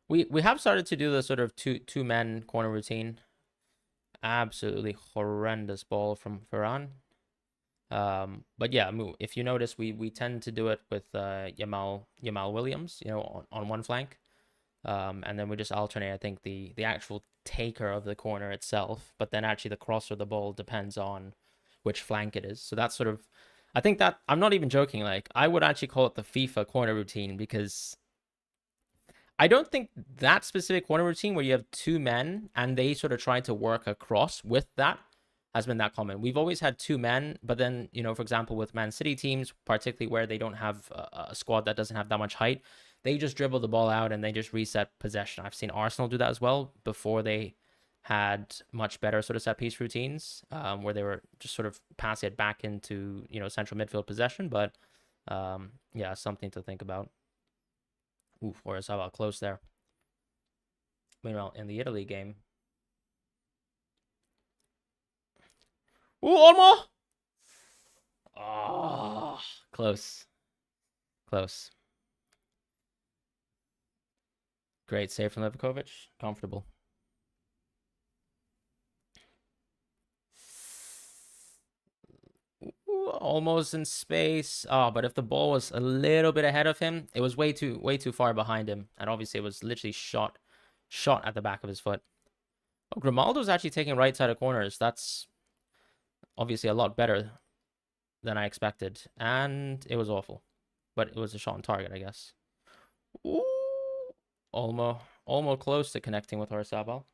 We have started to do the sort of two men corner routine. Absolutely horrendous ball from Ferran. But yeah, if you notice, we tend to do it with Yamal Williams, on one flank. And then we just alternate, I think, the actual taker of the corner itself, but then actually the cross or the ball depends on which flank it is. So that's sort of, I think that, I'm not even joking, like, I would actually call it the FIFA corner routine because I don't think that specific corner routine where you have two men and they sort of try to work across with that has been that common. We've always had two men, but then, for example, with Man City teams, particularly where they don't have a squad that doesn't have that much height, they just dribble the ball out and they just reset possession. I've seen Arsenal do that as well before they had much better sort of set piece routines, where they were just sort of passing it back into, central midfield possession. But yeah, something to think about. Ooh, or how about close there? Meanwhile, in the Italy game, ooh, Olmo! Oh, close. Close. Great save from Livakovic. Comfortable. Ooh, almost in space. Oh, but if the ball was a little bit ahead of him, it was way too far behind him. And obviously it was literally shot at the back of his foot. Oh, Grimaldo's actually taking right side of corners. That's obviously a lot better than I expected. And it was awful. But it was a shot on target, I guess. Ooh. Almost close to connecting with Oyarzabal.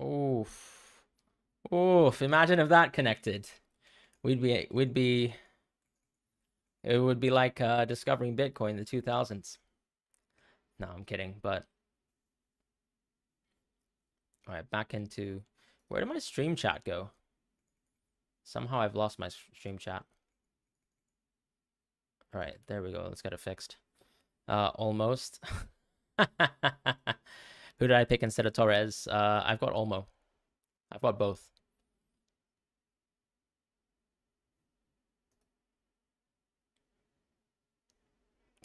Oof. Oof. Imagine if that connected. We'd be it would be like discovering Bitcoin in the 2000s. No, I'm kidding, but all right, back into, where did my stream chat go? Somehow I've lost my stream chat. All right, there we go. Let's get it fixed. Almost. Who did I pick instead of Torres? I've got Olmo. I've got both.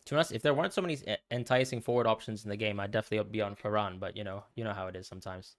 To be honest, if there weren't so many enticing forward options in the game, I'd definitely be on Fran. But you know how it is sometimes.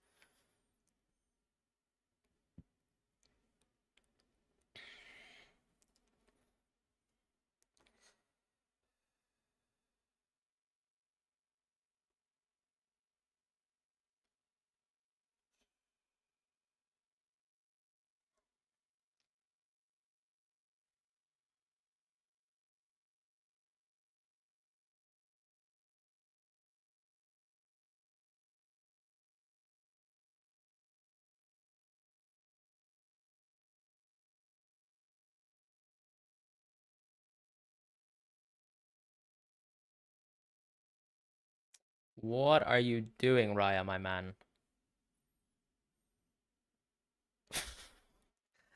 What are you doing, Raya, my man?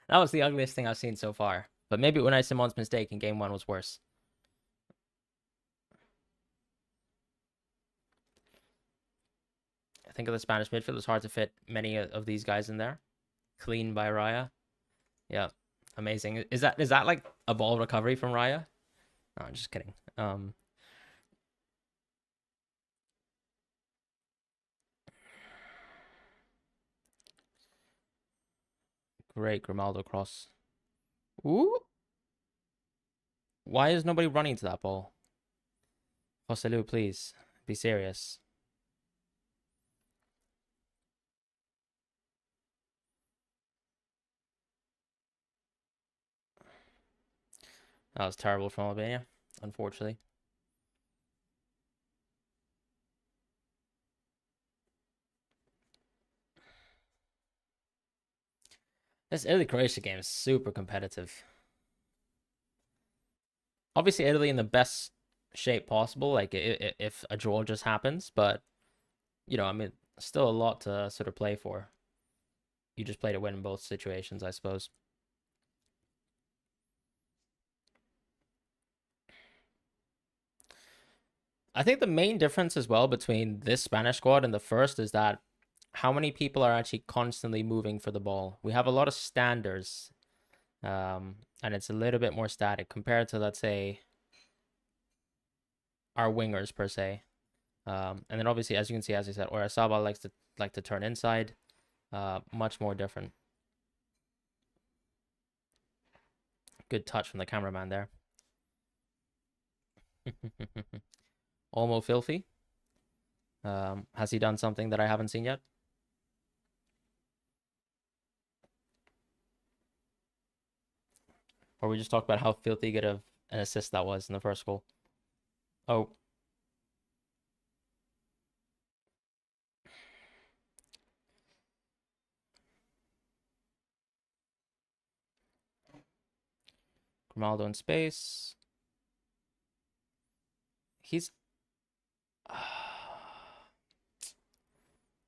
That was the ugliest thing I've seen so far. But maybe Unai Simon's mistake in game 1 was worse. I think of the Spanish midfield, it's hard to fit many of these guys in there. Clean by Raya. Yeah, amazing. Is that like a ball recovery from Raya? No, I'm just kidding. Great Grimaldo cross. Ooh. Why is nobody running to that ball? Joselu, please be serious. That was terrible from Albania, unfortunately. This Italy-Croatia game is super competitive. Obviously, Italy in the best shape possible, like if a draw just happens, but I mean, still a lot to sort of play for. You just play to win in both situations, I suppose. I think the main difference as well between this Spanish squad and the first is that how many people are actually constantly moving for the ball. We have a lot of standers, and it's a little bit more static compared to, let's say, our wingers per se. And then obviously, as you can see, as I said, Oyarzabal likes to turn inside. Much more different. Good touch from the cameraman there. Almost filthy. Has he done something that I haven't seen yet? Or we just talked about how filthy good of an assist that was in the first goal. Oh. Grimaldo in space. He's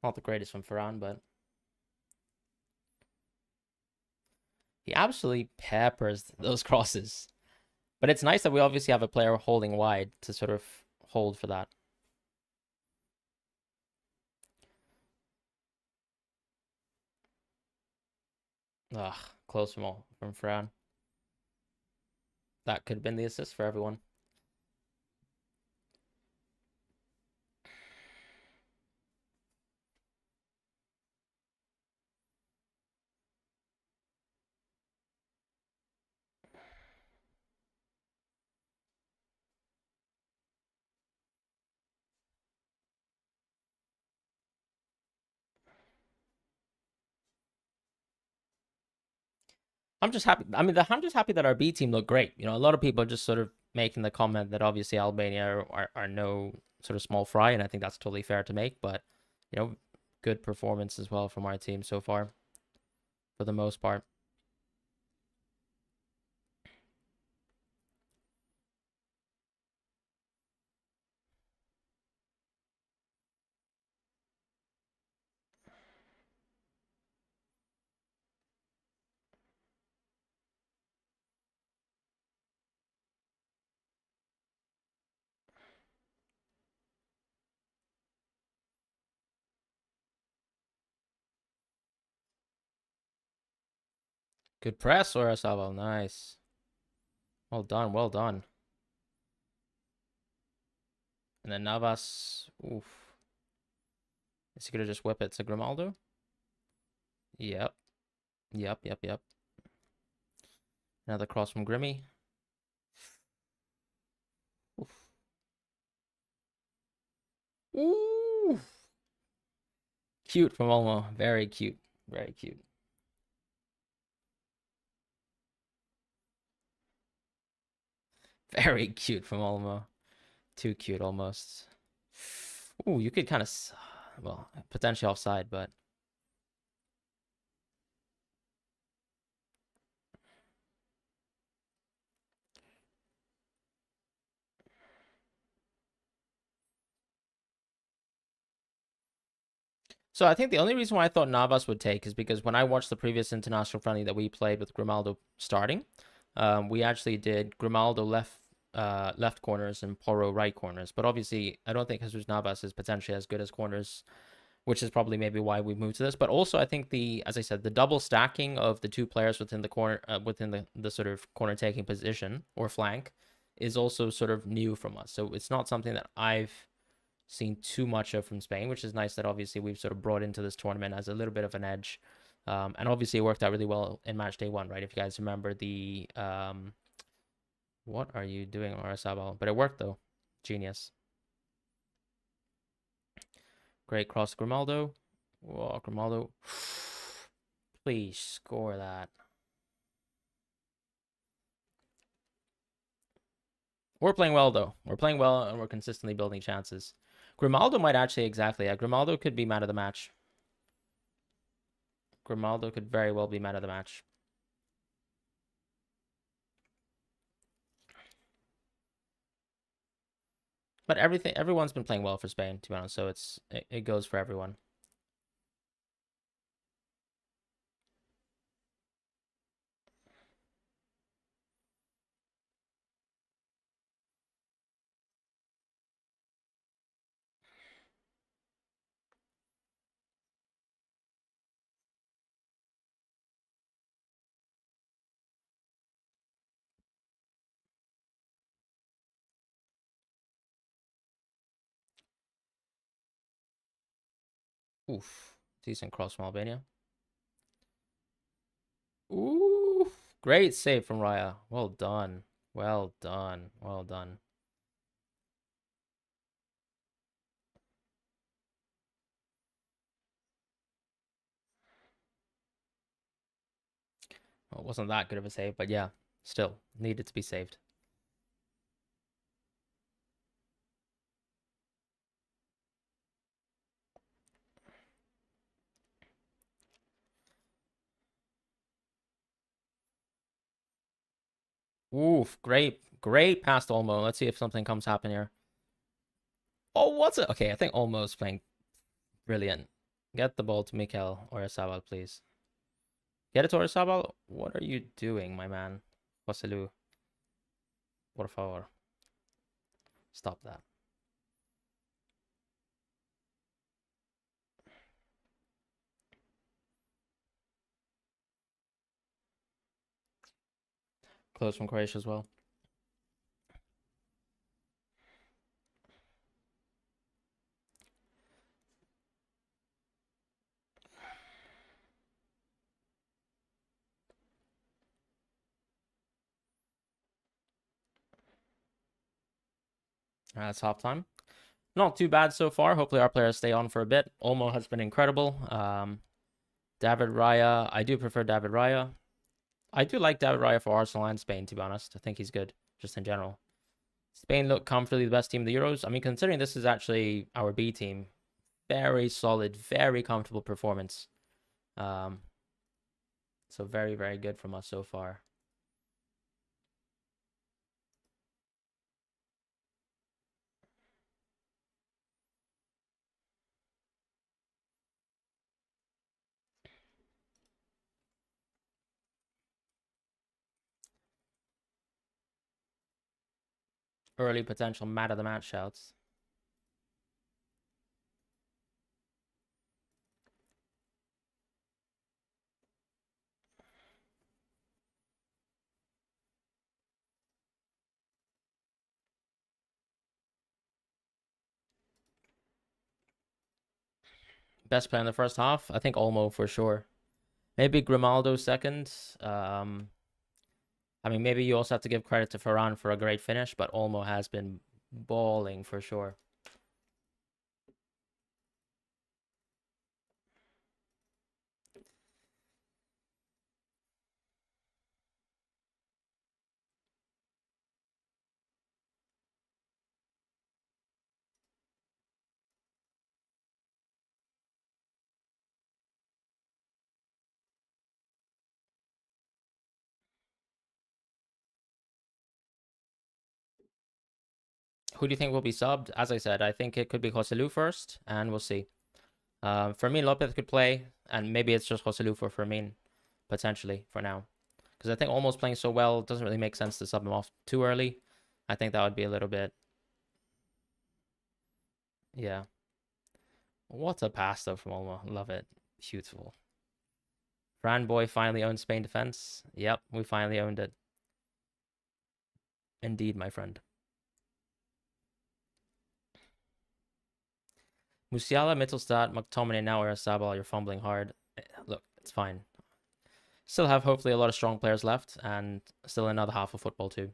not the greatest from Fran, but he absolutely peppers those crosses. But it's nice that we obviously have a player holding wide to sort of hold for that. Ugh, close from Fran. That could have been the assist for everyone. I'm just happy. I mean, I'm just happy that our B team looked great. A lot of people are just sort of making the comment that obviously Albania are no sort of small fry, and I think that's totally fair to make. But good performance as well from our team so far, for the most part. Good press, Oyarzabal. Nice. Well done, well done. And then Navas. Oof. Is he gonna just whip it to Grimaldo? Yep. Yep. Another cross from Grimmy. Oof. Ooh. Cute from Olmo. Very cute. Very cute. Very cute from Olmo. Too cute almost. Ooh, you could kind of, well, potentially offside, but so I think the only reason why I thought Navas would take is because when I watched the previous international friendly that we played with Grimaldo starting, we actually did Grimaldo left corners and Porro right corners. But obviously, I don't think Jesus Navas is potentially as good as corners, which is probably maybe why we moved to this. But also, I think as I said, the double stacking of the two players within the corner, within the sort of corner taking position or flank, is also sort of new from us. So it's not something that I've seen too much of from Spain, which is nice that obviously we've sort of brought into this tournament as a little bit of an edge. And obviously it worked out really well in match day 1, right? If you guys remember the what are you doing, Oyarzabal? But it worked though. Genius. Great cross, Grimaldo. Whoa, Grimaldo. Please score that. We're playing well though. We're playing well and we're consistently building chances. Grimaldo might actually exactly. Yeah, Grimaldo could be man of the match. Grimaldo could very well be man of the match. But everyone's been playing well for Spain, to be honest. So it goes for everyone. Oof, decent cross from Albania. Ooh, great save from Raya. Well done. Well done. Well done. Well, it wasn't that good of a save, but yeah, still needed to be saved. Oof, great pass to Olmo. Let's see if something comes happen here. Oh, what's it? Okay, I think Olmo's playing brilliant. Get the ball to Mikel Oyarzabal, please. Get it to Oyarzabal. What are you doing, my man? Joselu, por favor. Stop that. Close from Croatia as well. That's half time. Not too bad so far. Hopefully our players stay on for a bit. Olmo has been incredible. David Raya, I do prefer David Raya. I do like David Raya for Arsenal and Spain, to be honest. I think he's good, just in general. Spain look comfortably the best team in the Euros. I mean, considering this is actually our B team, very solid, very comfortable performance. So very, very good from us so far. Early potential man of the match shouts. Best player in the first half? I think Olmo for sure. Maybe Grimaldo second. Um, I mean, maybe you also have to give credit to Ferran for a great finish, but Olmo has been balling for sure. Who do you think will be subbed? As I said, I think it could be Joselu first, and we'll see. Fermin Lopez could play, and maybe it's just Joselu for Fermin, potentially, for now. Because I think almost playing so well, it doesn't really make sense to sub him off too early. I think that would be a little bit, yeah. What a pass, though, from Olmo. Love it. Beautiful. Fran boy finally owned Spain defense. Yep, we finally owned it. Indeed, my friend. Musiala, Mittelstadt, McTominay, now Oyarzabal. You're fumbling hard. Look, it's fine. Still have hopefully a lot of strong players left, and still another half of football too.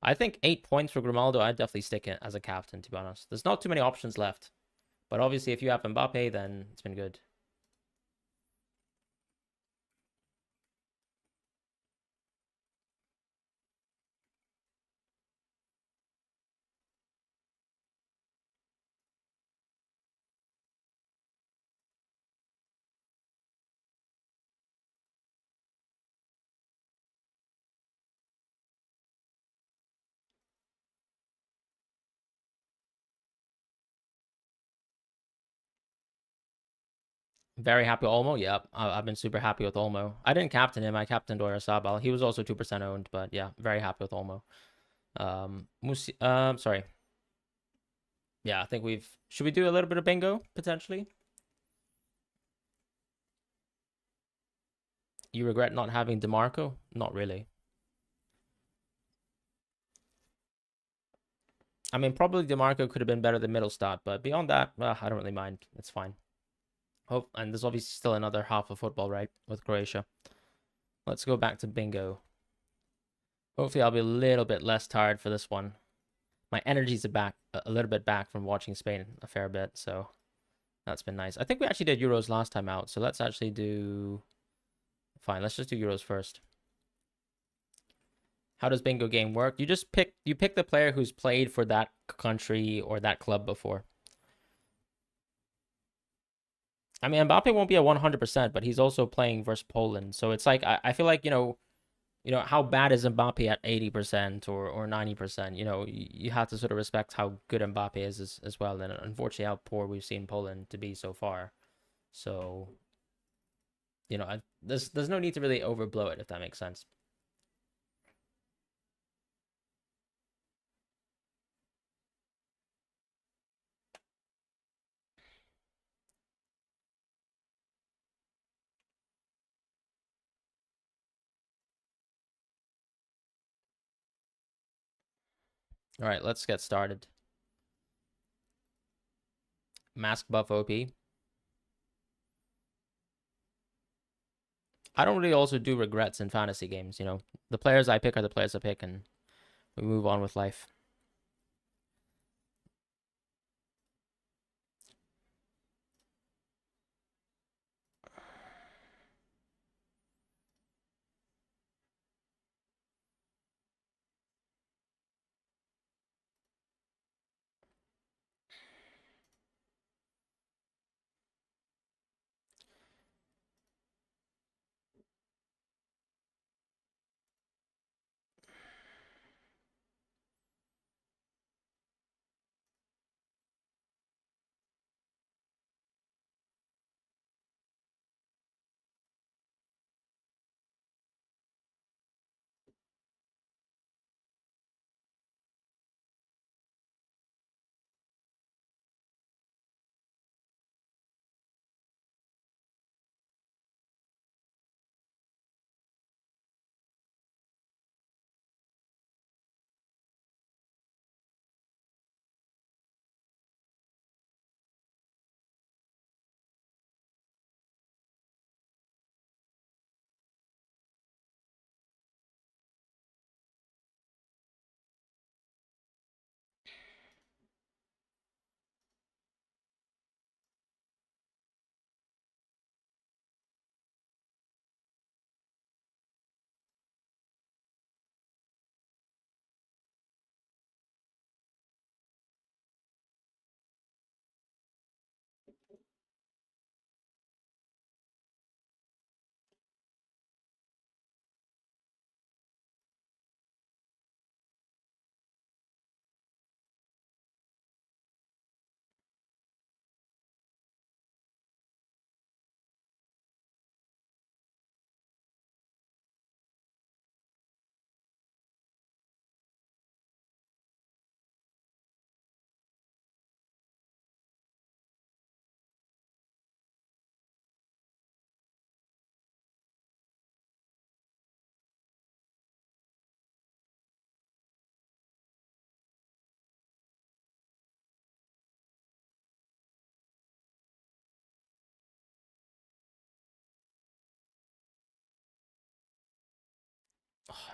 I think 8 points for Grimaldo. I'd definitely stick it as a captain, to be honest. There's not too many options left, but obviously if you have Mbappe, then it's been good. Very happy with Olmo. Yep, I've been super happy with Olmo. I didn't captain him. I captained Oyarzabal. He was also 2% owned, but yeah, very happy with Olmo. Sorry. Yeah, I think we've. Should we do a little bit of bingo potentially? You regret not having DeMarco? Not really. I mean, probably DeMarco could have been better than Middlestad, but beyond that, I don't really mind. It's fine. Hope, and there's obviously still another half of football, right, with Croatia. Let's go back to bingo. Hopefully, I'll be a little bit less tired for this one. My energy's a little bit back from watching Spain a fair bit, so that's been nice. I think we actually did Euros last time out, so let's actually do. Fine, let's just do Euros first. How does bingo game work? You pick the player who's played for that country or that club before. I mean, Mbappe won't be at 100%, but he's also playing versus Poland. So it's like I feel like, how bad is Mbappe at 80% or 90%? You have to sort of respect how good Mbappe is as well, and unfortunately how poor we've seen Poland to be so far. So, there's no need to really overblow it, if that makes sense. All right, let's get started. Mask buff OP. I don't really also do regrets in fantasy games. The players I pick are the players I pick, and we move on with life.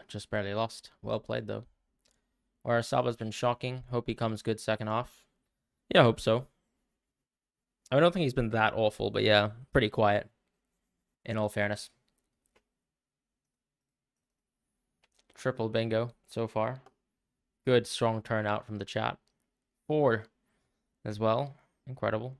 Just barely lost. Well played, though. Orasaba's been shocking. Hope he comes good second half. Yeah, I hope so. I don't think he's been that awful, but yeah, pretty quiet, in all fairness. Triple bingo so far. Good, strong turnout from the chat. 4 as well. Incredible.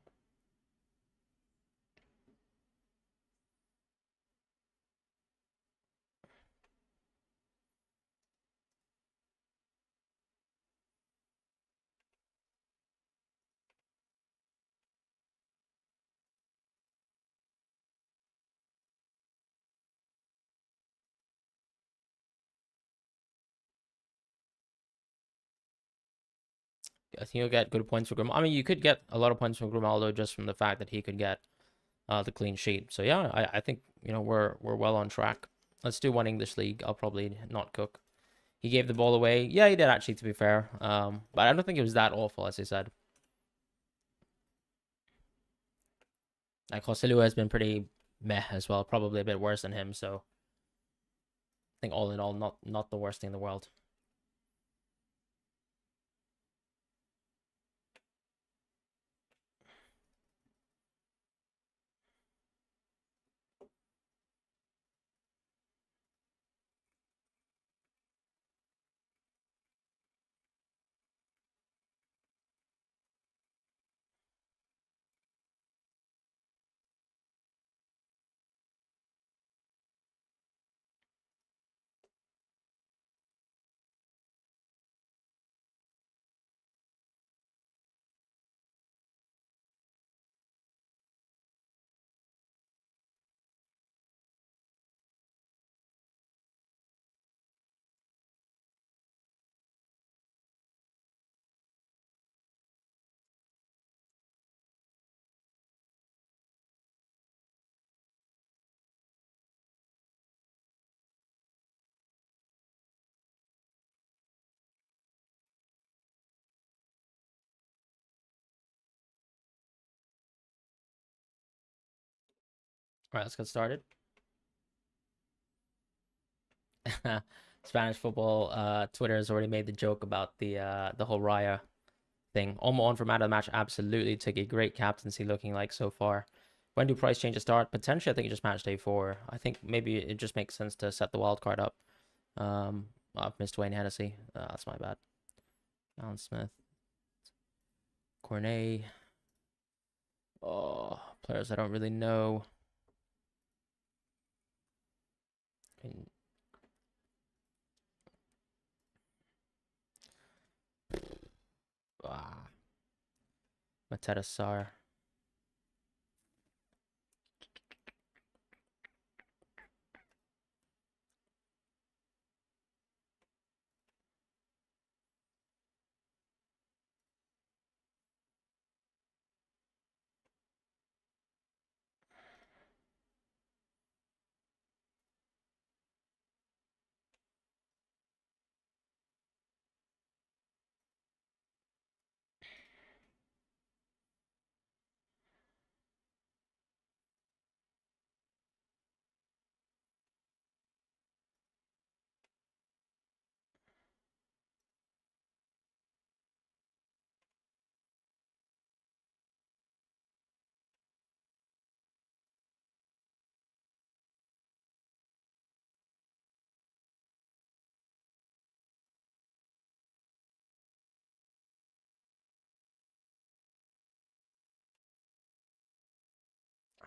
I think you'll get good points for Grimaldo. I mean, you could get a lot of points from Grimaldo just from the fact that he could get the clean sheet. So yeah, I think we're well on track. Let's do one English league. I'll probably not cook. He gave the ball away. Yeah, he did actually, to be fair. But I don't think it was that awful, as I said. Like Joselu has been pretty meh as well, probably a bit worse than him. So I think all in all, not the worst thing in the world. All right, let's get started. Spanish football Twitter has already made the joke about the whole Raya thing. Olmo on from out of the match, absolutely took a great captaincy looking like so far. When do price changes start? Potentially, I think it just match day 4. I think maybe it just makes sense to set the wild card up. I've missed Wayne Hennessy. That's my bad. Alan Smith. Cornet. Oh, players I don't really know. Mateta Sar.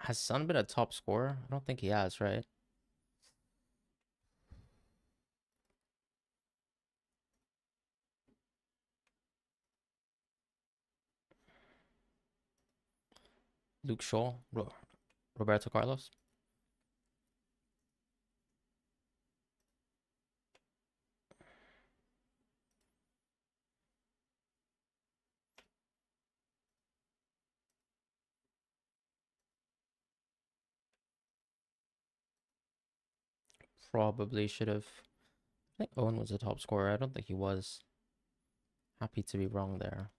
Has Son been a top scorer? I don't think he has, right? Luke Shaw, Roberto Carlos. Probably should have. I think Owen was a top scorer. I don't think he was. Happy to be wrong there.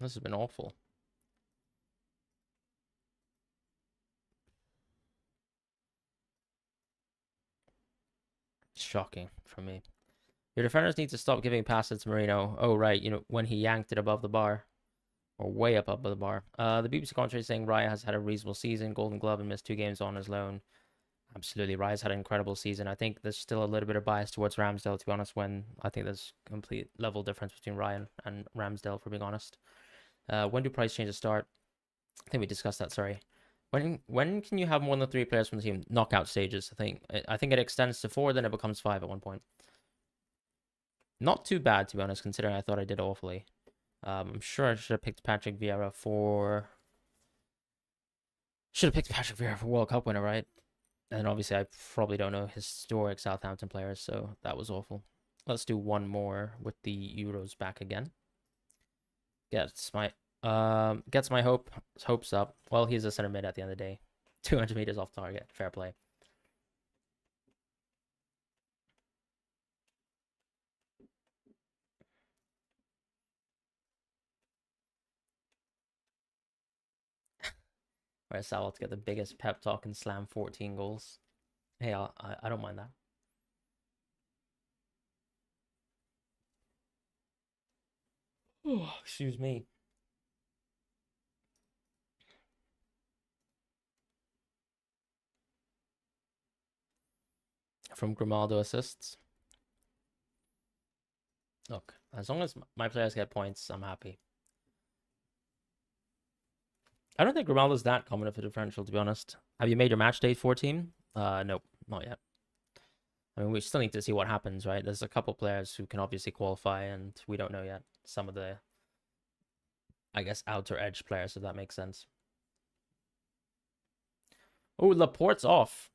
This has been awful. Shocking for me. Your defenders need to stop giving passes to Marino. Oh, right. When he yanked it above the bar. Or way up above the bar. The BBC commentary saying Raya has had a reasonable season. Golden Glove and missed 2 games on his loan. Absolutely. Raya's had an incredible season. I think there's still a little bit of bias towards Ramsdale, to be honest, when I think there's complete level difference between Ryan and Ramsdale, for being honest. When do price changes start? I think we discussed that, sorry. When can you have more than 3 players from the team? Knockout stages, I think it extends to 4, then it becomes 5 at one point. Not too bad, to be honest, considering I thought I did awfully. I'm sure I should have picked Patrick Vieira for... Should have picked Patrick Vieira for World Cup winner, right? And obviously I probably don't know historic Southampton players, so that was awful. Let's do one more with the Euros back again. Gets my hopes up. Well, he's a center mid at the end of the day. 200 meters off target. Fair play. Whereas Salah to get the biggest pep talk and slam 14 goals. Hey, I don't mind that. Oh, excuse me. From Grimaldo assists. Look, as long as my players get points, I'm happy. I don't think Grimaldo's that common of a differential, to be honest. Have you made your match day 14? Nope, not yet. I mean, we still need to see what happens, right? There's a couple players who can obviously qualify, and we don't know yet. Some of the, I guess, outer edge players, if that makes sense. Oh, Laporte's off.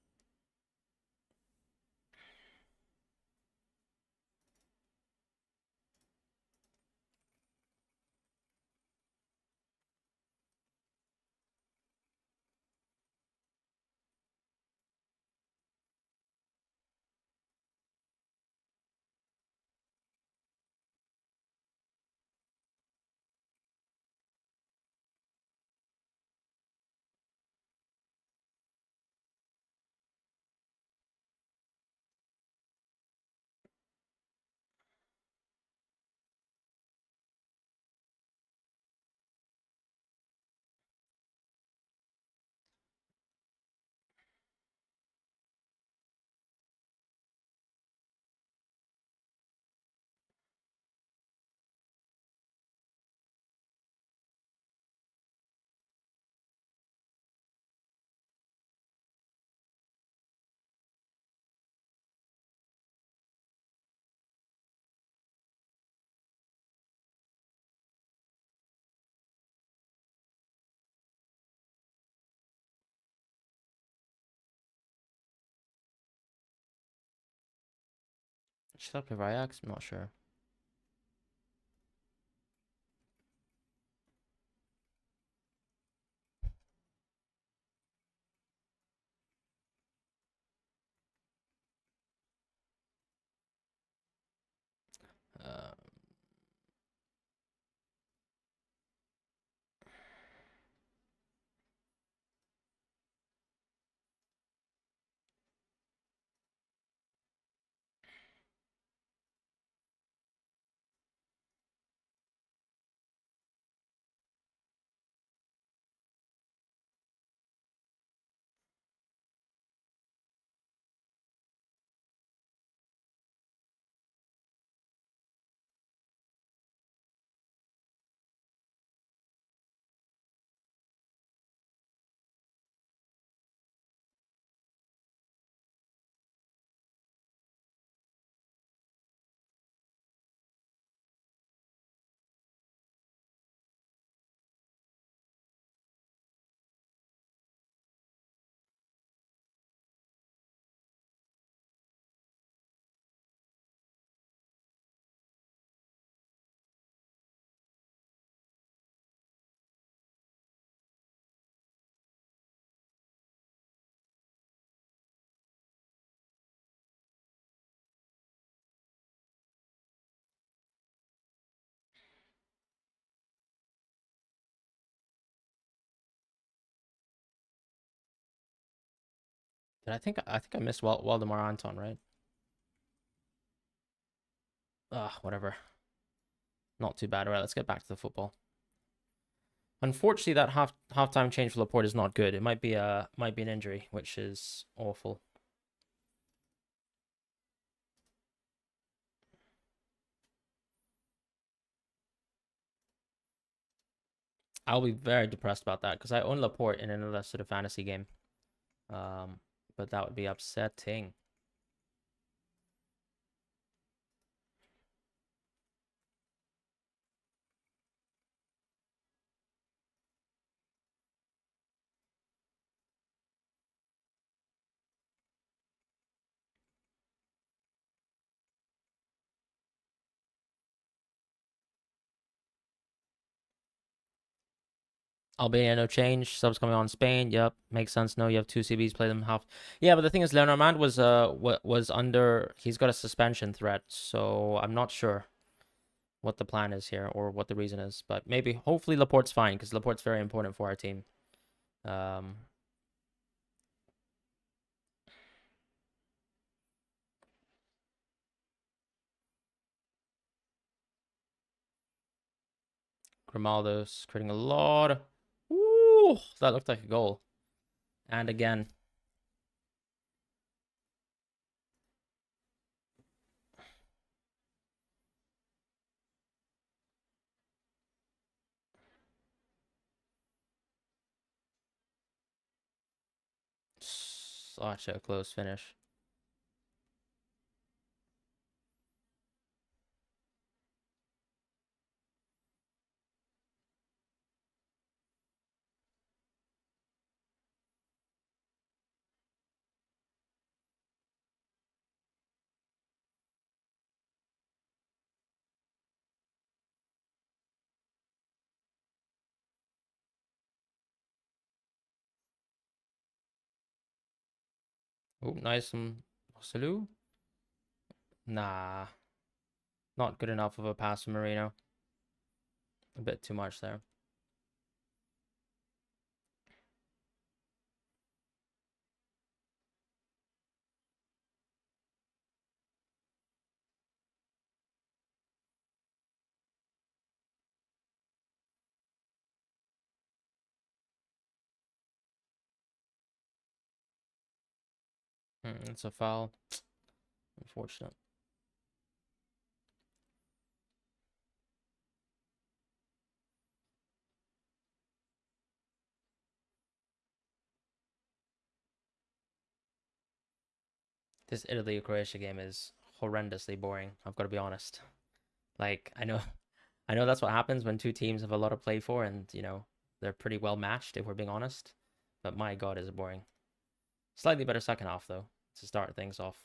Should I play Ryax? I'm not sure. Uh, But I think I missed Waldemar Anton, right? Whatever. Not too bad. All right, let's get back to the football. Unfortunately, that halftime change for Laporte is not good. It might be an injury, which is awful. I'll be very depressed about that because I own Laporte in another sort of fantasy game. But that would be upsetting. Albania, no change. Subs coming on Spain. Yep, makes sense. No, you have two CBs, play them half. Yeah, but the thing is, Lenormand was under. He's got a suspension threat, so I'm not sure what the plan is here or what the reason is. But maybe, hopefully, Laporte's fine because Laporte's very important for our team. Grimaldo's creating a lot. Ooh, that looked like a goal. And again, such a close finish. Oh, nice from Salou. Nah, not good enough of a pass from Marino. A bit too much there. It's a foul. Unfortunate. This Italy-Croatia game is horrendously boring. I've got to be honest. Like, I know that's what happens when two teams have a lot to play for, and they're pretty well matched if we're being honest. But my God, is it boring. Slightly better second half though to start things off.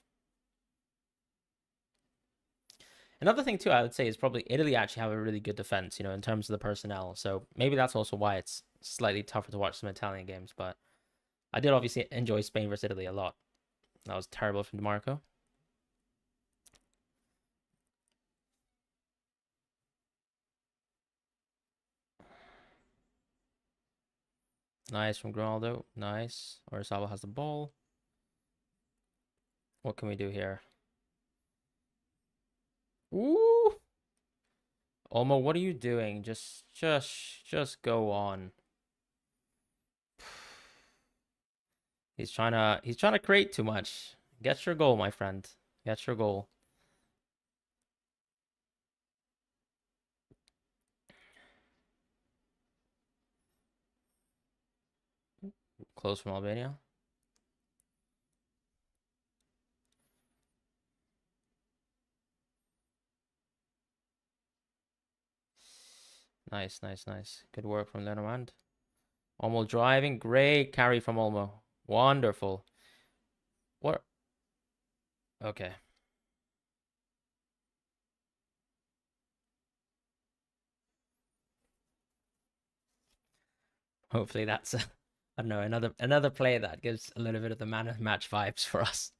Another thing too, I would say, is probably Italy actually have a really good defense, in terms of the personnel. So maybe that's also why it's slightly tougher to watch some Italian games. But I did obviously enjoy Spain versus Italy a lot. That was terrible from DeMarco. Nice from Ronaldo. Nice. Orizaba has the ball. What can we do here? Ooh. Olmo, what are you doing? Just go on. He's trying to create too much. Get your goal, my friend. Get your goal. Close from Albania. Nice, nice, nice. Good work from Lenormand. Olmo driving. Great carry from Olmo. Wonderful. What? Okay. Hopefully that's I don't know, another play that gives a little bit of the man of match vibes for us.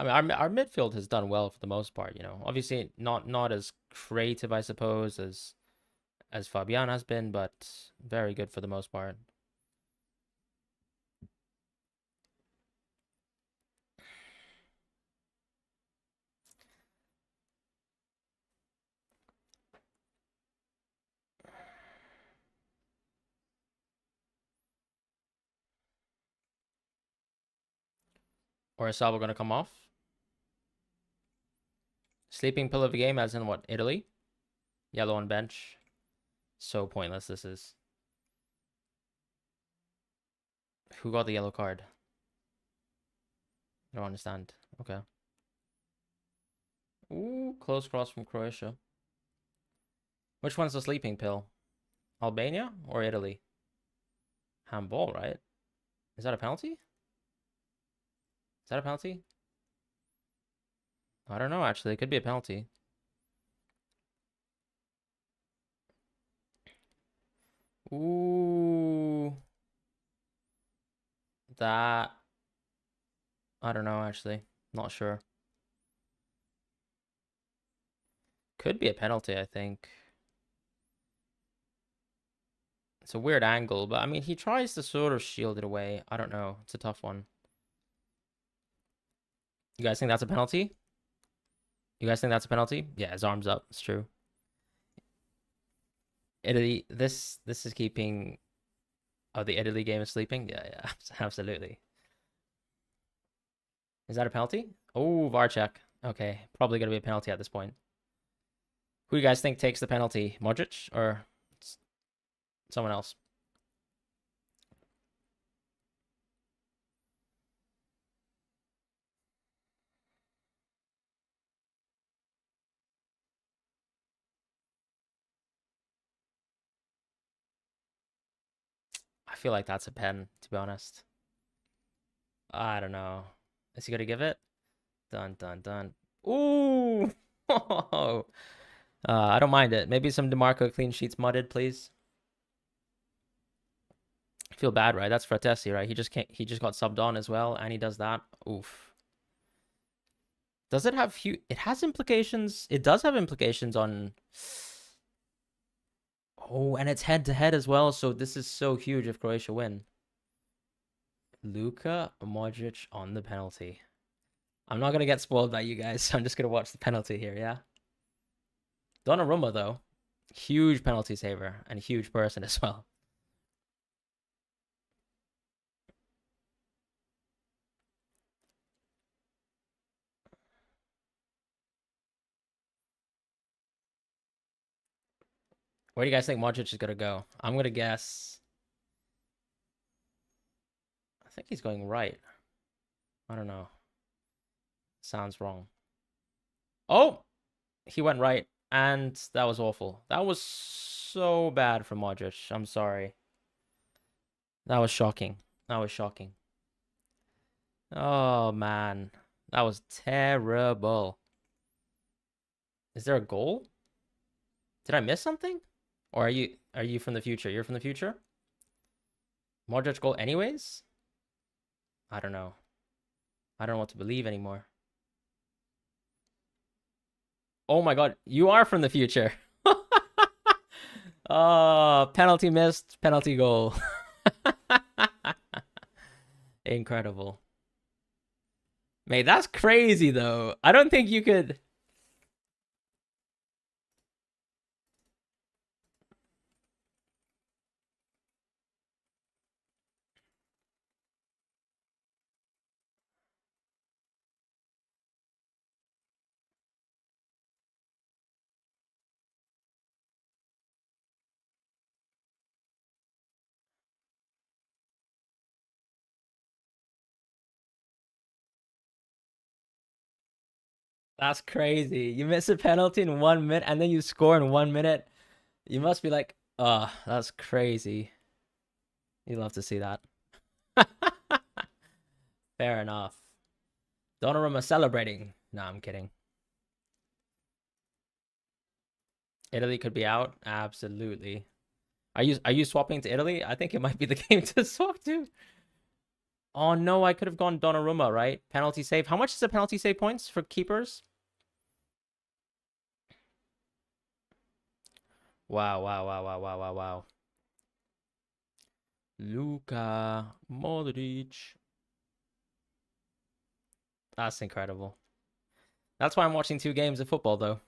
I mean, our midfield has done well for the most part, you know. Obviously, not as creative, I suppose, as Fabian has been, but very good for the most part. Or is Salvo gonna come off? Sleeping pill of the game, as in what? Italy? Yellow on bench. So pointless this is. Who got the yellow card? I don't understand. Okay. Ooh, close cross from Croatia. Which one's the sleeping pill? Albania or Italy? Handball, right? Is that a penalty? Is that a penalty? I don't know, actually. It could be a penalty. Ooh. That... I don't know, actually. Not sure. Could be a penalty, I think. It's a weird angle, but I mean, he tries to sort of shield it away. I don't know. It's a tough one. You guys think that's a penalty? You guys think that's a penalty? Yeah, his arm's up. It's true. Italy, this is keeping... Oh, the Italy game is sleeping? Yeah, absolutely. Is that a penalty? Oh, VAR check. Okay, probably going to be a penalty at this point. Who do you guys think takes the penalty? Modric or someone else? I feel like that's a pen, to be honest. I don't know. Is he going to give it? Dun, dun, dun. Ooh! I don't mind it. Maybe some DeMarco clean sheets mudded, please. I feel bad, right? That's Fratesi, right? He just can't. He just got subbed on as well, and he does that. Oof. Does it have huge? It has implications. It does have implications on. Oh, and it's head to head as well. So this is so huge if Croatia win. Luka Modric on the penalty. I'm not gonna get spoiled by you guys. I'm just gonna watch the penalty here. Yeah. Donnarumma though, huge penalty saver and huge person as well. Where do you guys think Modric is gonna go? I'm gonna guess. I think he's going right. I don't know. Sounds wrong. Oh, he went right, and that was awful. That was so bad for Modric. I'm sorry. That was shocking. That was shocking. Oh man, that was terrible. Is there a goal? Did I miss something? Or are you from the future? You're from the future? Modric goal anyways? I don't know. I don't know what to believe anymore. Oh my god, you are from the future. Oh, penalty missed, penalty goal. Incredible. Mate, that's crazy though. I don't think you could. That's crazy. You miss a penalty in 1 minute and then you score in 1 minute. You must be like, oh, that's crazy. You love to see that. Fair enough. Donnarumma celebrating. No, I'm kidding. Italy could be out. Absolutely. Are you swapping to Italy? I think it might be the game to swap to. Oh no, I could have gone Donnarumma, right? Penalty save. How much is the penalty save points for keepers? Wow, wow, wow, wow, wow, wow, wow. Luka Modric. That's incredible. That's why I'm watching 2 games of football, though.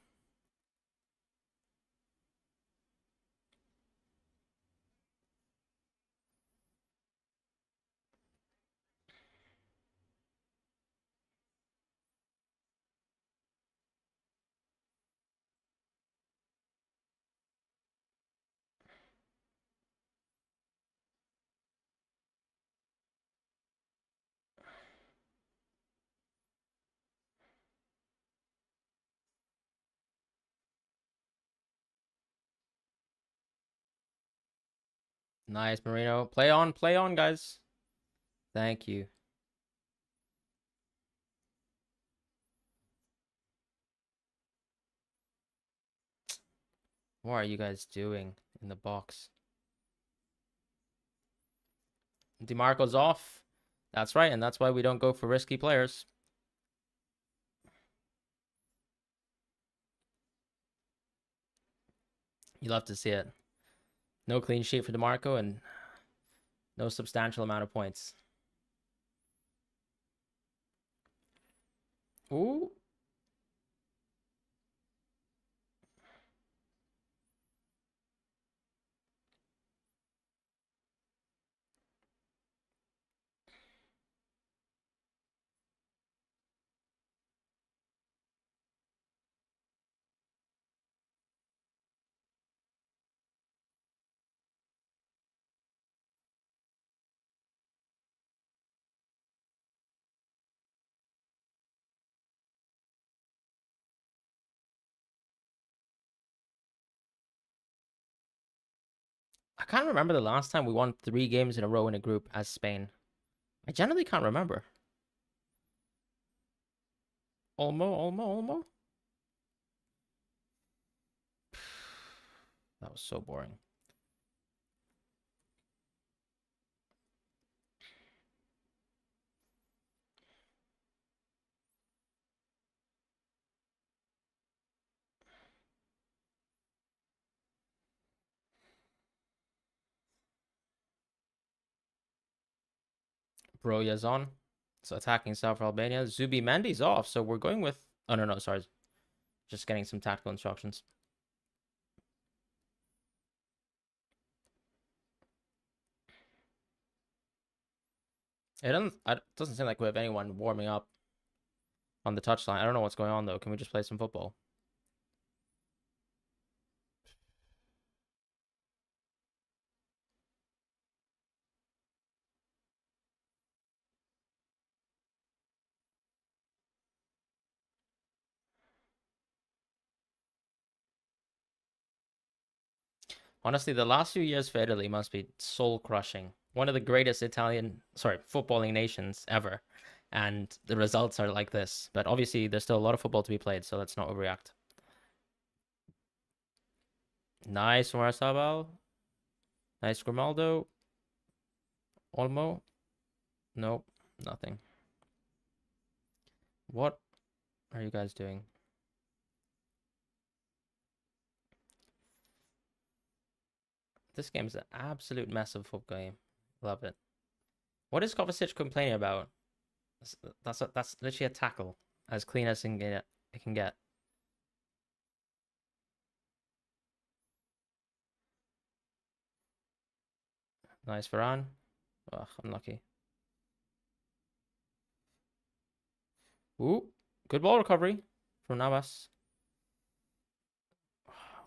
Nice, Marino. Play on, guys. Thank you. What are you guys doing in the box? DeMarco's off. That's right, and that's why we don't go for risky players. You love to see it. No clean sheet for DeMarco and no substantial amount of points. Ooh. I can't remember the last time we won 3 games in a row in a group as Spain. I generally can't remember. Olmo. That was so boring. Broja's on. So attacking South Albania. Zubi Mendy's off. So we're going with. Oh, no, sorry. Just getting some tactical instructions. It doesn't seem like we have anyone warming up on the touchline. I don't know what's going on, though. Can we just play some football? Honestly, the last few years for Italy must be soul crushing. One of the greatest footballing nations ever. And the results are like this. But obviously, there's still a lot of football to be played, so let's not overreact. Nice from Arsabal. Nice Grimaldo. Olmo. Nope, nothing. What are you guys doing? This game's an absolute mess of a football game. Love it. What is Kovacic complaining about? That's literally a tackle, as clean as it can get. Nice Fran. Ugh, unlucky. Ooh, good ball recovery from Navas.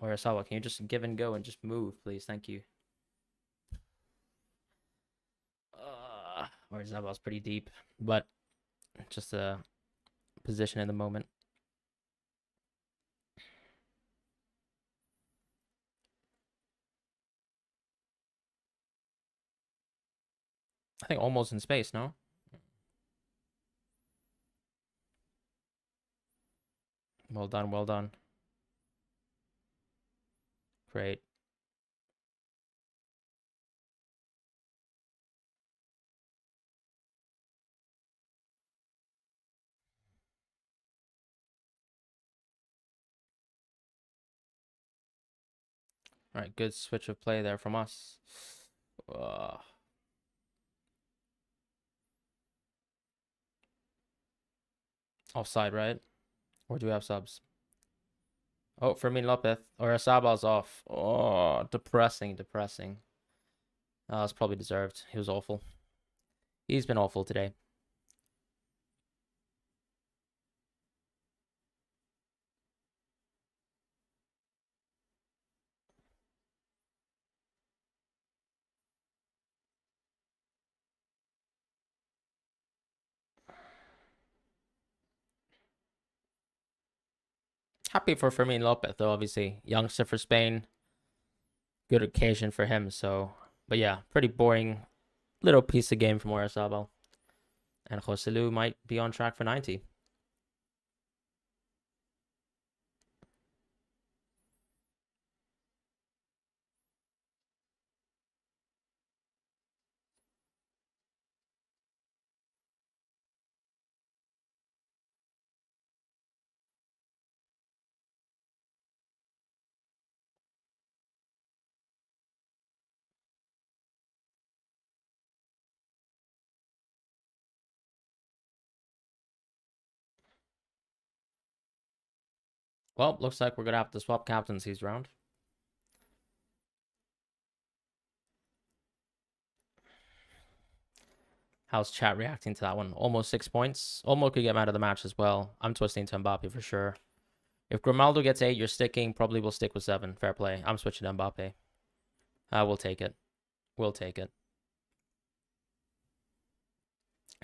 Oyasawa, can you just give and go and just move, please? Thank you. Oyasawa's pretty deep, but just a position in the moment. I think almost in space, no? Well done, well done. Great. All right, good switch of play there from us. Offside, right? Or do we have subs? Oh, Fermin Lopez. Or Sabal's off. Oh, depressing. It's probably deserved. He was awful. He's been awful today. Happy for Fermin Lopez, though, obviously. Youngster for Spain. Good occasion for him, so. But yeah, pretty boring little piece of game from Oyarzabal. And Joselu might be on track for 90. Well, looks like we're going to have to swap captaincies round. How's chat reacting to that one? Almost 6 points. Olmo could get him out of the match as well. I'm twisting to Mbappe for sure. If Grimaldo gets 8, you're sticking. Probably will stick with 7. Fair play. I'm switching to Mbappe. We'll take it. We'll take it.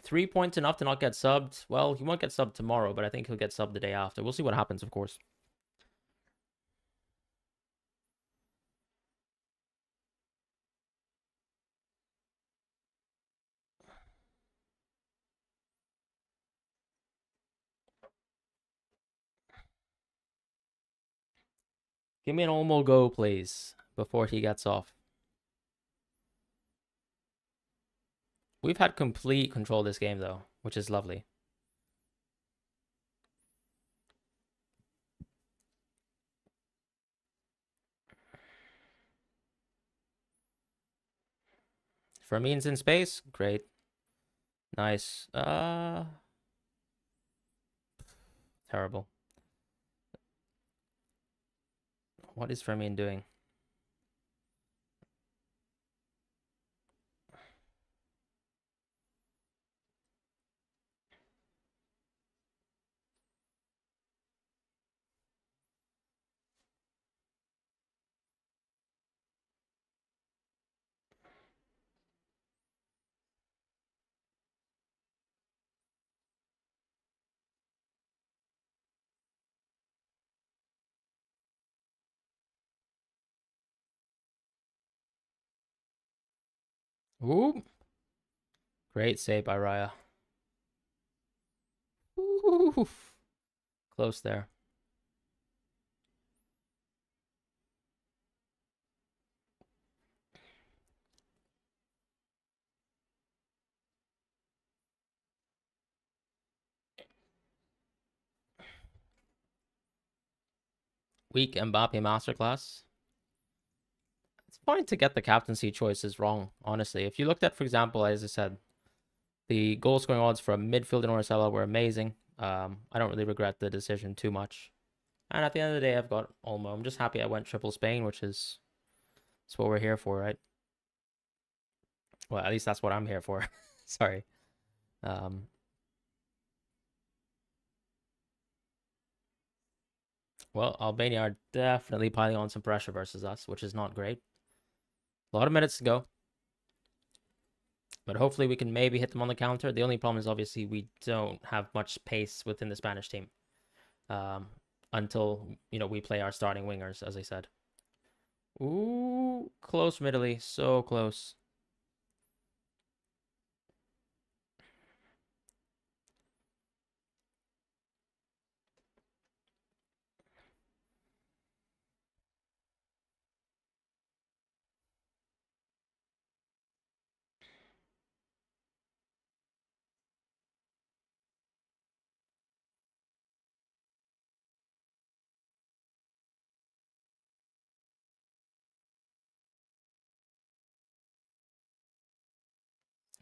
3 points enough to not get subbed. Well, he won't get subbed tomorrow, but I think he'll get subbed the day after. We'll see what happens, of course. Give me an Olmo go, please, before he gets off. We've had complete control of this game, though, which is lovely. Fermin's in space. Great. Nice. Terrible. What is Fermin doing? Ooh. Great save by Raya. Ooh. Close there. Weak Mbappe masterclass. It's fine to get the captaincy choices wrong, honestly. If you looked at, for example, as I said, the goal scoring odds for a midfield in Orsella were amazing. I don't really regret the decision too much. And at the end of the day, I've got Olmo. I'm just happy I went triple Spain, which is that's what we're here for, right? Well, at least that's what I'm here for. Sorry. Well, Albania are definitely piling on some pressure versus us, which is not great. A lot of minutes to go. But hopefully we can maybe hit them on the counter. The only problem is obviously we don't have much pace within the Spanish team. Until, we play our starting wingers, as I said. Ooh, close from Italy. So close.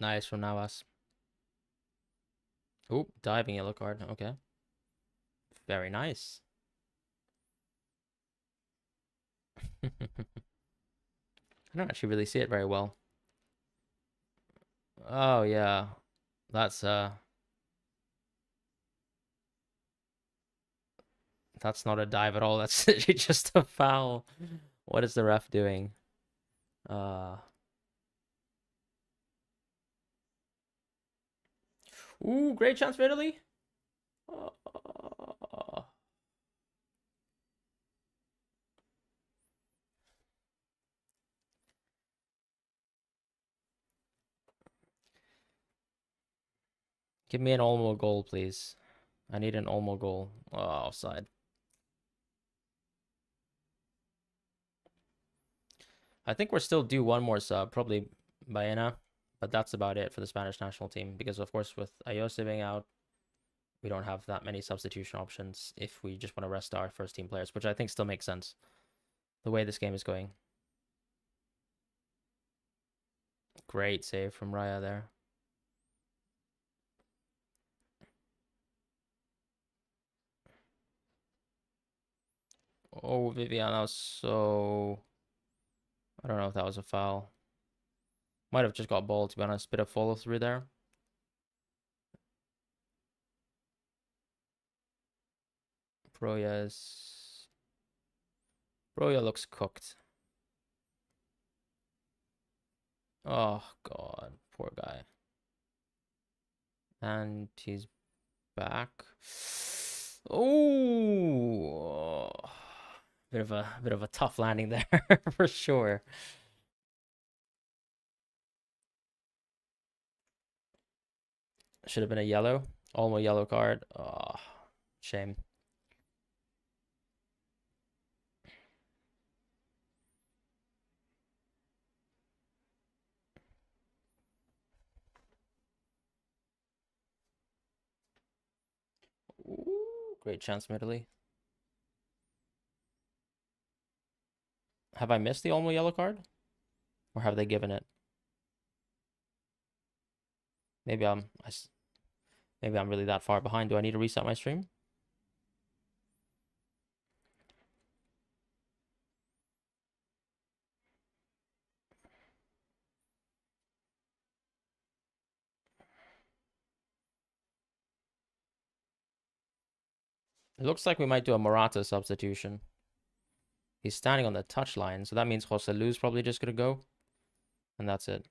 Nice from Navas. Oop, diving yellow card. Okay. Very nice. I don't actually really see it very well. Oh yeah. That's not a dive at all. That's literally just a foul. What is the ref doing? Uh Ooh, great chance for Italy. Uh, Give me an Olmo goal, please. I need an Olmo goal. Oh, offside. I think we're still due one more sub, probably Baena, but that's about it for the Spanish national team because, of course, with Ayose being out, we don't have that many substitution options if we just want to rest our first team players, which I think still makes sense the way this game is going. Great save from Raya there. Oh, Vivian, that was so... I don't know if that was a foul. Might have just got ball, to be honest. Bit of follow through there. Broya looks cooked. Oh, God. Poor guy. And he's back. Oh, bit of a tough landing there for sure. Should have been a yellow. Almost yellow card. Oh, shame. Ooh, great chance from Italy. Have I missed the almost yellow card? Or have they given it? Maybe maybe I'm really that far behind. Do I need to reset my stream? It looks like we might do a Morata substitution. He's standing on the touchline, so that means Joselu's probably just gonna go. And that's it.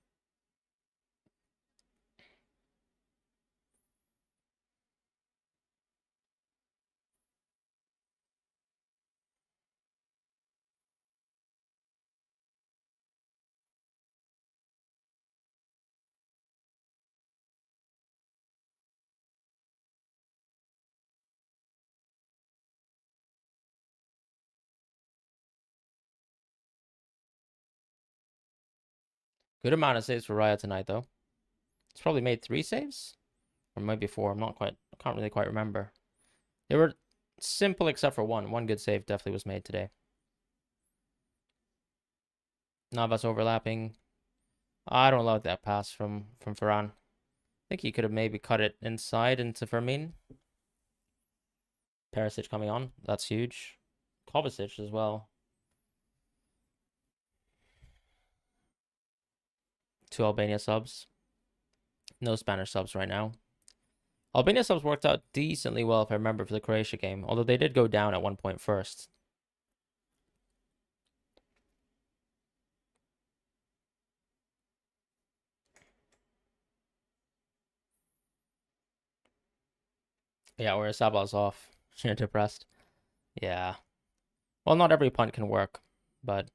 Good amount of saves for Raya tonight, though. He's probably made 3 saves? Or maybe 4. I can't really quite remember. They were simple except for one. One good save definitely was made today. Navas overlapping. I don't love that pass from Fran. I think he could have maybe cut it inside into Fermin. Perisic coming on. That's huge. Kovacic as well. 2 Albania subs. No Spanish subs right now. Albania subs worked out decently well, if I remember, for the Croatia game. Although they did go down at one point first. Yeah, whereas Sabal's off. You're depressed. Yeah. Well, not every punt can work, but...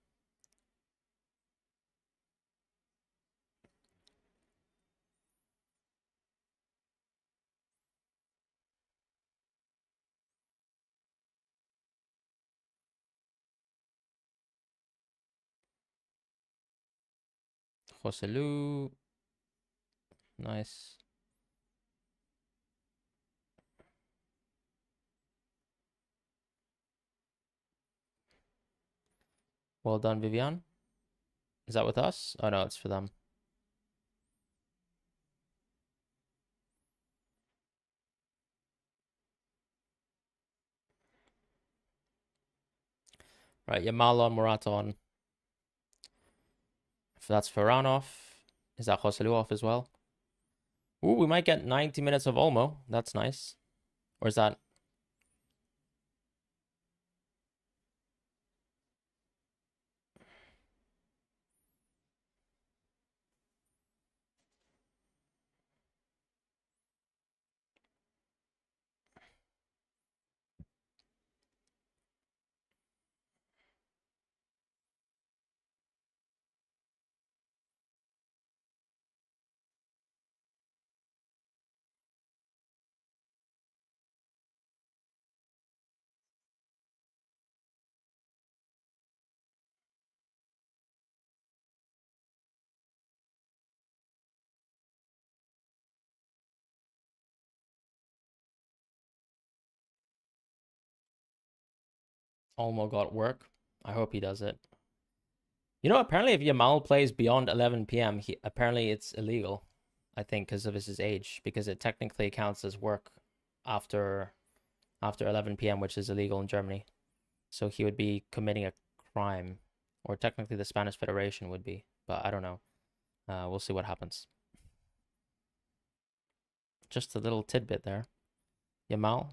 Joselu. Nice. Well done, Vivian. Is that with us? Oh, no, it's for them. Right, Yamal on, Morata on. If that's Ferran off, is that Joselu off as well? Ooh, we might get 90 minutes of Olmo. That's nice. Or is that... Olmo got work? I hope he does it. You know, apparently if Yamal plays beyond 11 p.m., apparently it's illegal. I think because of his age, because it technically counts as work after 11 p.m., which is illegal in Germany. So he would be committing a crime, or technically the Spanish Federation would be, but I don't know. We'll see what happens. Just a little tidbit there. Yamal,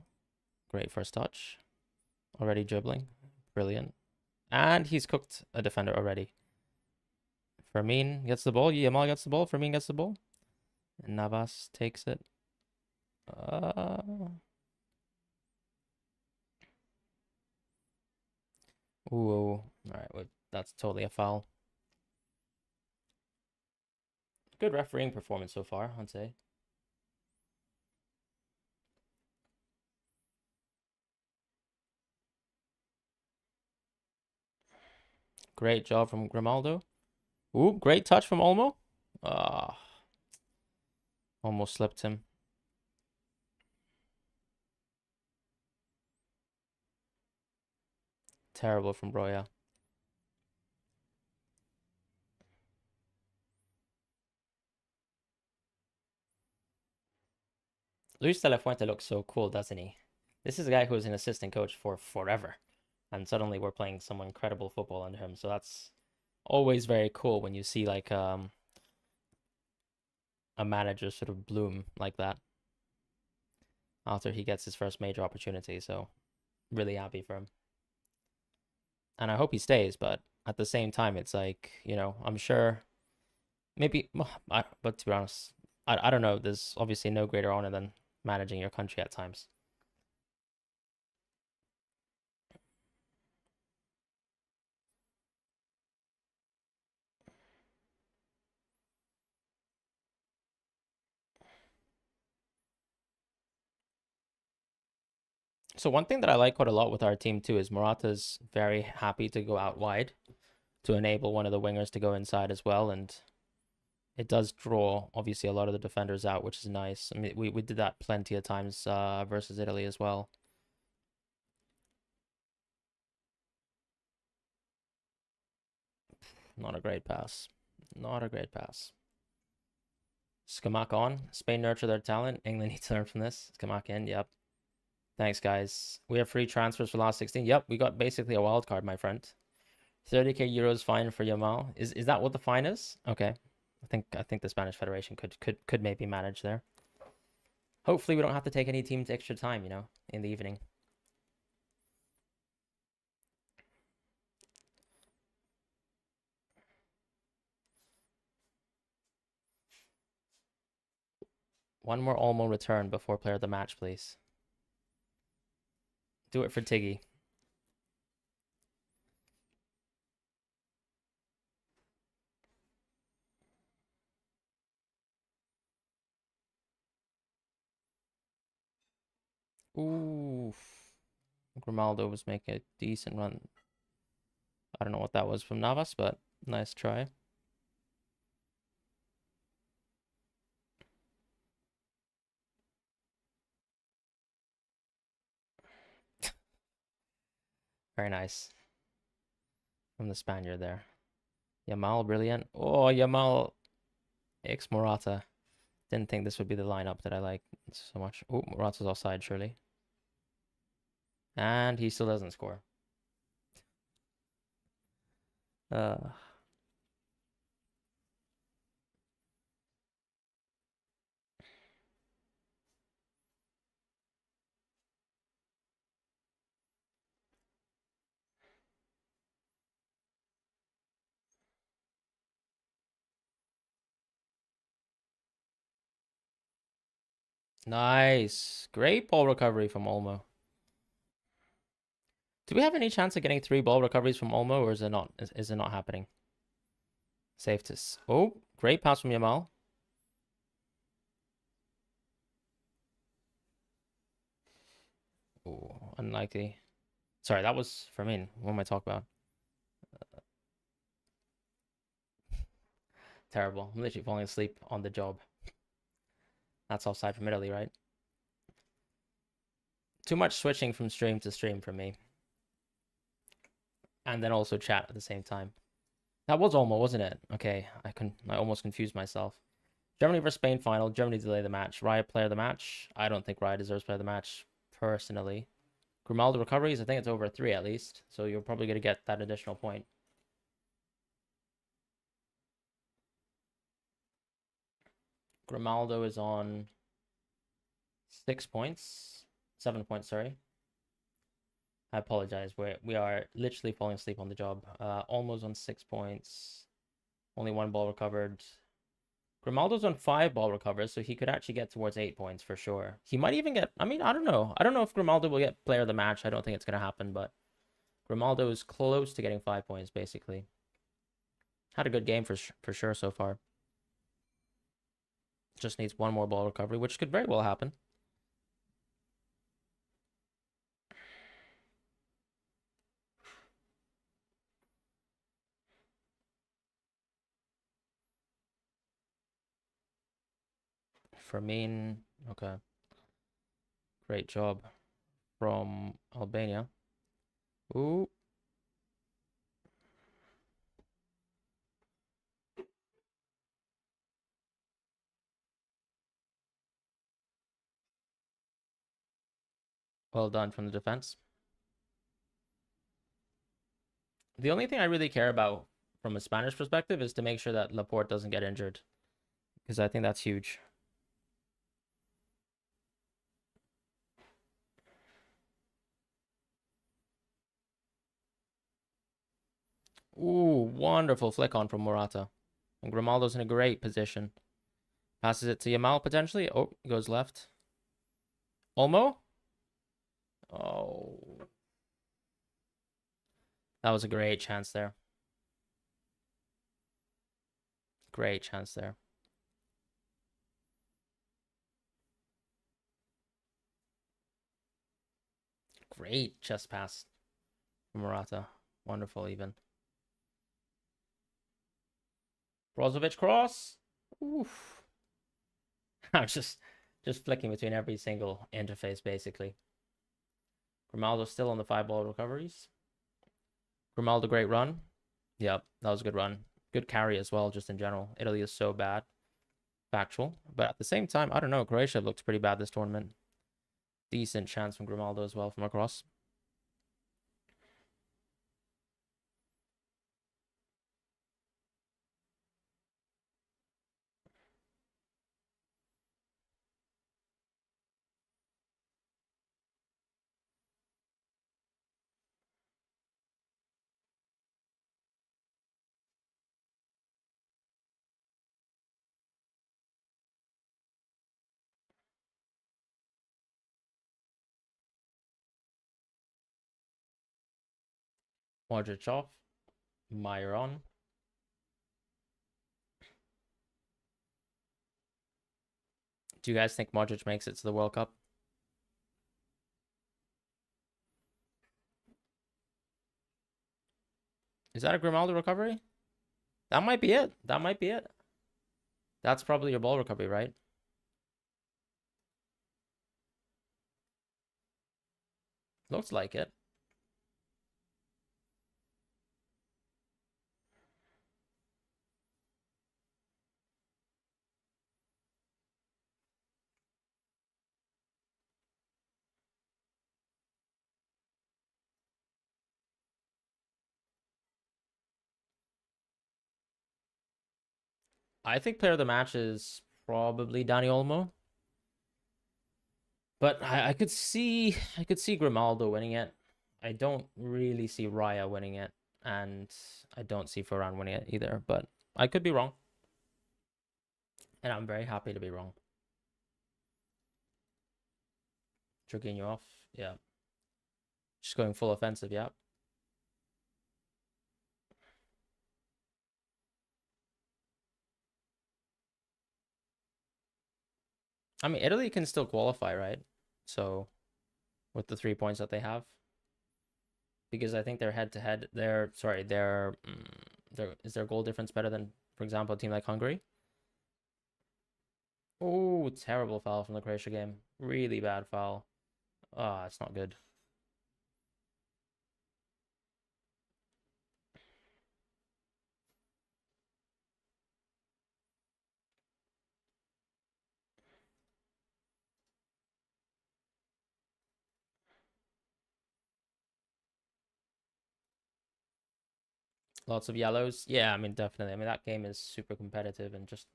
great first touch. Already dribbling, brilliant. And he's cooked a defender already. Fermin gets the ball. Yamal gets the ball. Fermin gets the ball. And Navas takes it. Ooh. All right. Well, that's totally a foul. Good refereeing performance so far, I'd say. Great job from Grimaldo. Ooh, great touch from Olmo. Ah, almost slipped him. Terrible from Broya. Luis de la Fuente looks so cool, doesn't he? This is a guy who was an assistant coach for forever, and suddenly we're playing some incredible football under him. So that's always very cool when you see like a manager sort of bloom like that after he gets his first major opportunity. So really happy for him, and I hope he stays. But at the same time, it's like, you know, I'm sure maybe, but to be honest, I don't know. There's obviously no greater honor than managing your country at times. So one thing that I like quite a lot with our team too is Morata's very happy to go out wide to enable one of the wingers to go inside as well, and it does draw obviously a lot of the defenders out, which is nice. I mean, we did that plenty of times versus Italy as well. Not a great pass. Not a great pass. Skamak on. Spain nurture their talent. England needs to learn from this. Skamak in. Yep. Thanks, guys. We have free transfers for last 16. Yep, we got basically a wild card, my friend. 30k euros fine for Yamal. Is that what the fine is? Okay. I think the Spanish Federation could maybe manage there. Hopefully we don't have to take any teams extra time, you know, in the evening. One more Olmo return before player of the match, please. Do it for Tiggy. Ooh. Grimaldo was making a decent run. I don't know what that was from Navas, but nice try. Very nice from the Spaniard there. Yamal, brilliant. Oh, Yamal X Morata. Didn't think this would be the lineup that I like so much. Oh, Morata's offside, surely. And he still doesn't score. Uh, nice. Great ball recovery from Olmo. Do we have any chance of getting 3 ball recoveries from Olmo, or is it not? Is it not happening? Safe to. Oh, great pass from Yamal. Oh, unlikely. Sorry, that was for me. What am I talking about? Terrible. I'm literally falling asleep on the job. That's offside from Italy, right? Too much switching from stream to stream for me. And then also chat at the same time. That was Olmo, wasn't it? Okay, I almost confused myself. Germany versus Spain final. Germany delay the match. Raya player of the match. I don't think Raya deserves player of the match personally. Grimaldo recoveries. I think it's over 3 at least. So you're probably going to get that additional point. Grimaldo is on 6 points. 7 points, sorry. I apologize. We are literally falling asleep on the job. Almost on 6 points. Only 1 ball recovered. Grimaldo's on 5 ball recovers, so he could actually get towards 8 points for sure. He might even get. I mean, I don't know. I don't know if Grimaldo will get player of the match. I don't think it's gonna happen, but Grimaldo is close to getting 5 points basically. Had a good game for sure so far. Just needs 1 more ball recovery, which could very well happen. Fermin, okay. Great job from Albania. Ooh. Well done from the defense. The only thing I really care about from a Spanish perspective is to make sure that Laporte doesn't get injured, because I think that's huge. Ooh, wonderful flick on from Morata. And Grimaldo's in a great position. Passes it to Yamal potentially. Oh, goes left. Olmo? Oh. That was a great chance there. Great chance there. Great chest pass from Morata. Wonderful even. Brozovic cross. Oof. I'm just flicking between every single interface basically. Grimaldo still on the 5 ball recoveries. Grimaldo, great run. Yep, that was a good run. Good carry as well, just in general. Italy is so bad. Factual. But at the same time, I don't know. Croatia looked pretty bad this tournament. Decent chance from Grimaldo as well from across. Modric off. Meyer on. Do you guys think Modric makes it to the World Cup? Is that a Grimaldo recovery? That might be it. That might be it. That's probably your ball recovery, right? Looks like it. I think player of the match is probably Dani Olmo, but I could see Grimaldo winning it. I don't really see Raya winning it, and I don't see Ferran winning it either. But I could be wrong, and I'm very happy to be wrong. Jorginho off, yeah. Just going full offensive, yeah. I mean, Italy can still qualify, right? So with the 3 points that they have, because I think they're head to head. They're sorry, their is their goal difference better than, for example, a team like Hungary? Oh, terrible foul from the Croatia game. Really bad foul. Ah, it's not good. Lots of yellows. Yeah, I mean, definitely. I mean, that game is super competitive and just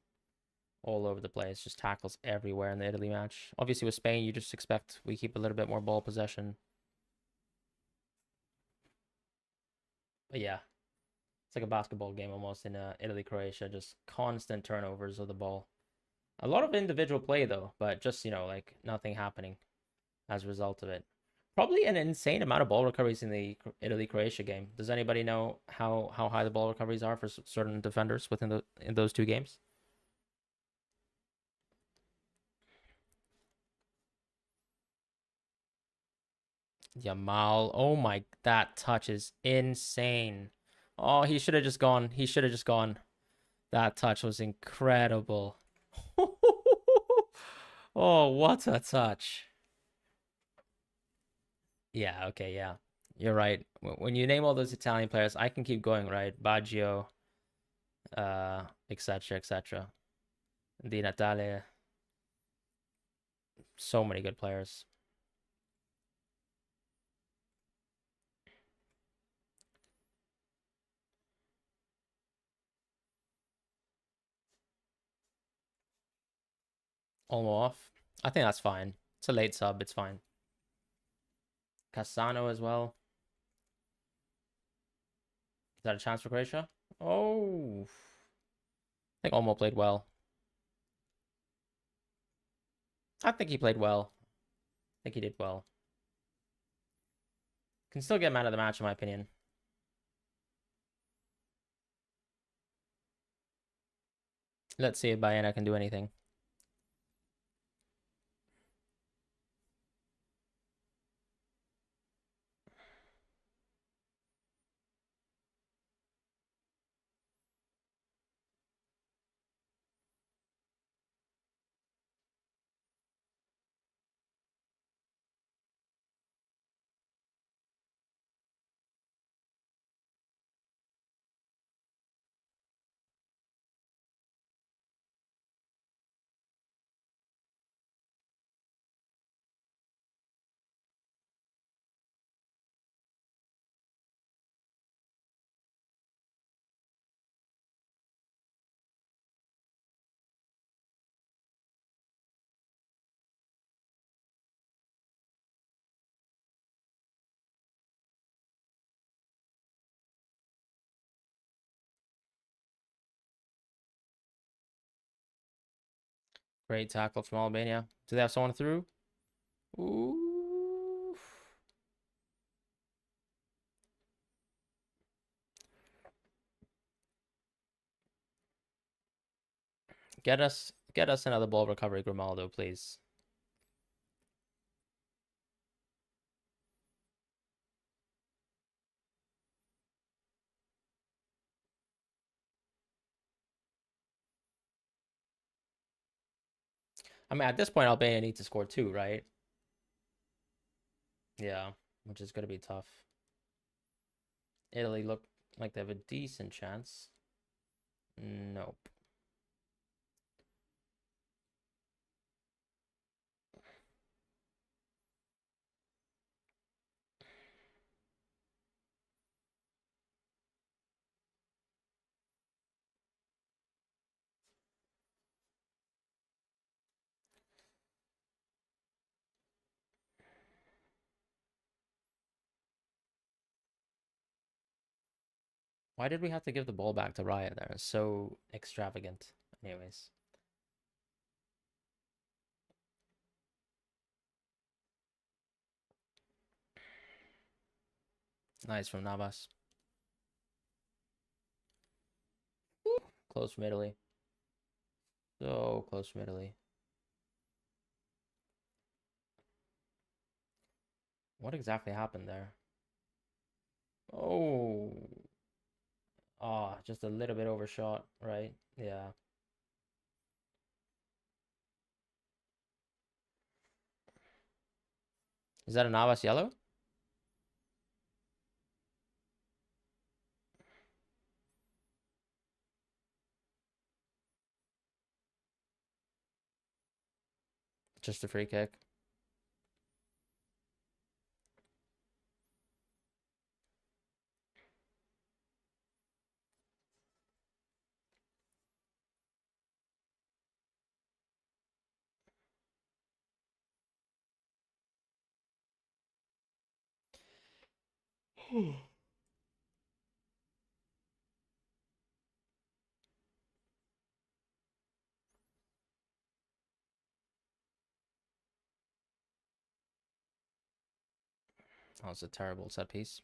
all over the place. Just tackles everywhere in the Italy match. Obviously, with Spain, you just expect we keep a little bit more ball possession. But yeah, it's like a basketball game almost in Italy, Croatia. Just constant turnovers of the ball. A lot of individual play though, but just like nothing happening as a result of it. Probably an insane amount of ball recoveries in the Italy Croatia game. Does anybody know how high the ball recoveries are for certain defenders within the in those two games? Yamal, oh my, that touch is insane. Oh, he should have just gone. He should have just gone. That touch was incredible. Oh, what a touch. Yeah, okay, yeah. You're right. When you name all those Italian players, I can keep going, right? Baggio, etc., etc. Di Natale, so many good players. Olmo off. I think that's fine. It's a late sub. It's fine. Cassano as well. Is that a chance for Croatia? Oh, I think Olmo played well. I think he played well. I think he did well. Can still get man of the match in my opinion. Let's see if Baena can do anything. Great tackle from Albania. Do they have someone through? Ooh. Get us another ball recovery, Grimaldo, please. I mean, at this point, Albania needs to score two, right? Yeah, which is gonna be tough. Italy look like they have a decent chance. Nope. Why did we have to give the ball back to Raya there? It's so extravagant. Anyways. Nice from Navas. Close from Italy. So close from Italy. What exactly happened there? Oh. Oh, just a little bit overshot, right? Yeah. Is that a Navas yellow? Just a free kick. That was a terrible set piece.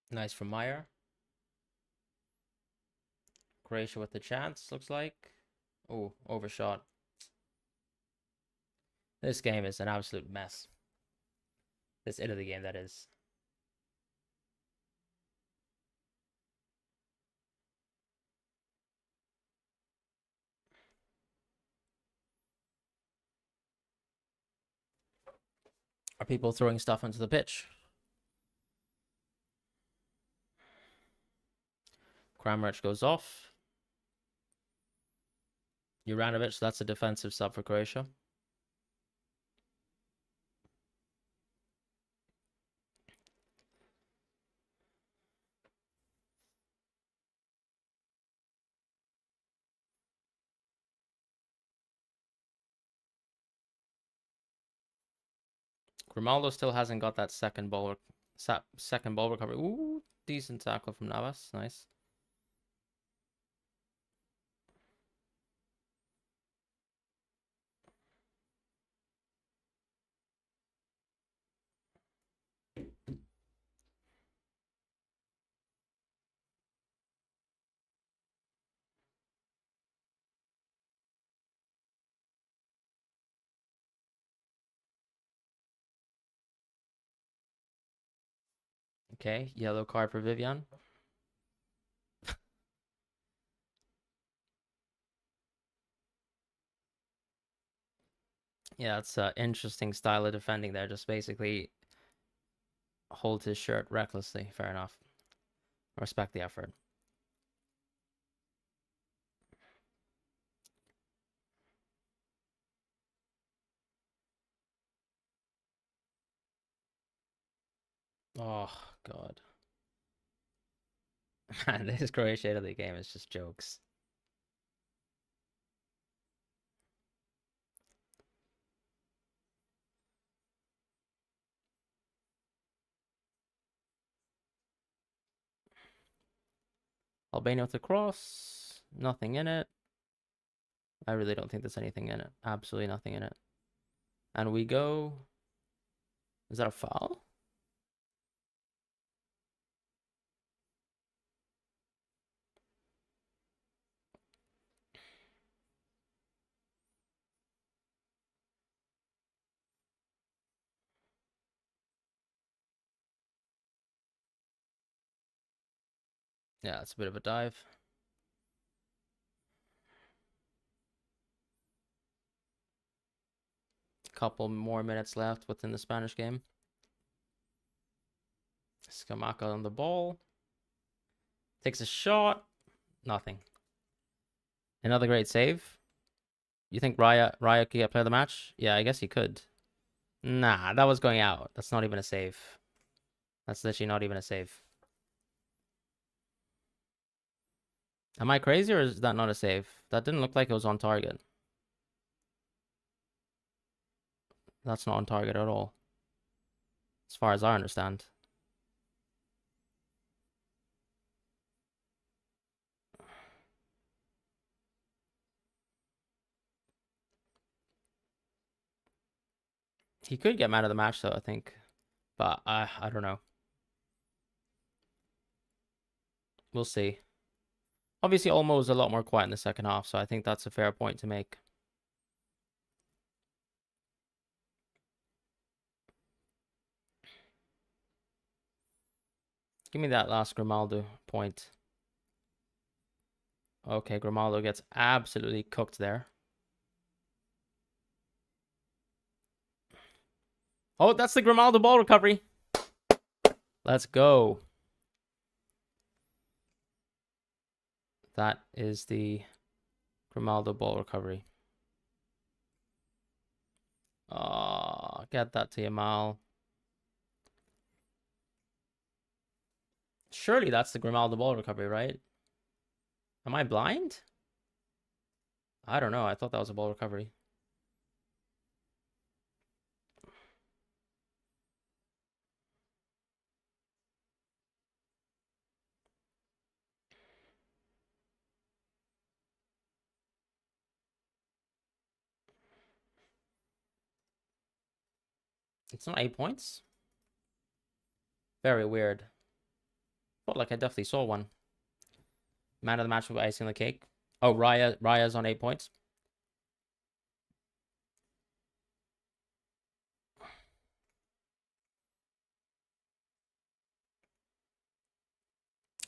Nice from Meyer. Croatia with the chance, looks like. Oh, overshot. This game is an absolute mess. This Italy game, that is. Are people throwing stuff onto the pitch? Kramaric goes off. Juranovic, that's a defensive sub for Croatia. Grimaldo still hasn't got that second ball recovery. Ooh, decent tackle from Navas. Nice. Okay, yellow card for Vivian. Yeah, it's an interesting style of defending there. Just basically hold his shirt recklessly. Fair enough. Respect the effort. Oh, God. Man, this Croatia Italy game is just jokes. Albania with the cross. Nothing in it. I really don't think there's anything in it. Absolutely nothing in it. And we go. Is that a foul? Yeah, it's a bit of a dive. Couple more minutes left within the Spanish game. Scamacca on the ball. Takes a shot. Nothing. Another great save. You think Raya could get player of the match? Yeah, I guess he could. Nah, that was going out. That's not even a save. That's literally not even a save. Am I crazy or is that not a save? That didn't look like it was on target. That's not on target at all, as far as I understand. He could get man of the match though, I think. But I don't know. We'll see. Obviously, Olmo was a lot more quiet in the second half, so I think that's a fair point to make. Give me that last Grimaldo point. Okay, Grimaldo gets absolutely cooked there. Oh, that's the Grimaldo ball recovery. Let's go. That is the Grimaldo ball recovery. Oh, get that to Yamal. Surely that's the Grimaldo ball recovery, right? Am I blind? I don't know. I thought that was a ball recovery. It's not 8 points? Very weird. Felt like I definitely saw one. Man of the match with icing on the cake. Oh, Raya's on 8 points.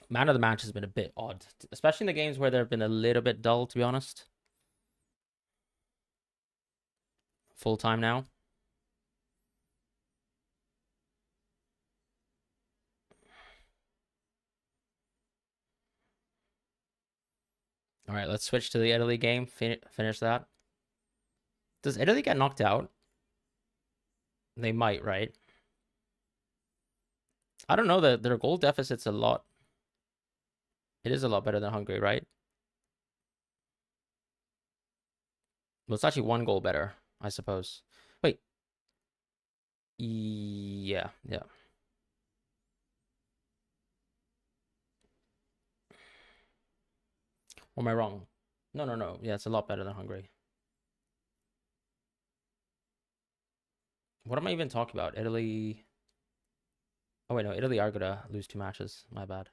Man of the match has been a bit odd, especially in the games where they've been a little bit dull, to be honest. Full time now. All right, let's switch to the Italy game. Finish that. Does Italy get knocked out? They might, right? I don't know that their goal deficit's a lot. It is a lot better than Hungary, right? Well, it's actually 1 goal better, I suppose. Wait. Yeah. Or am I wrong? No. Yeah, it's a lot better than Hungary. What am I even talking about? Italy. Oh, wait, no. Italy are going to lose 2 matches. My bad.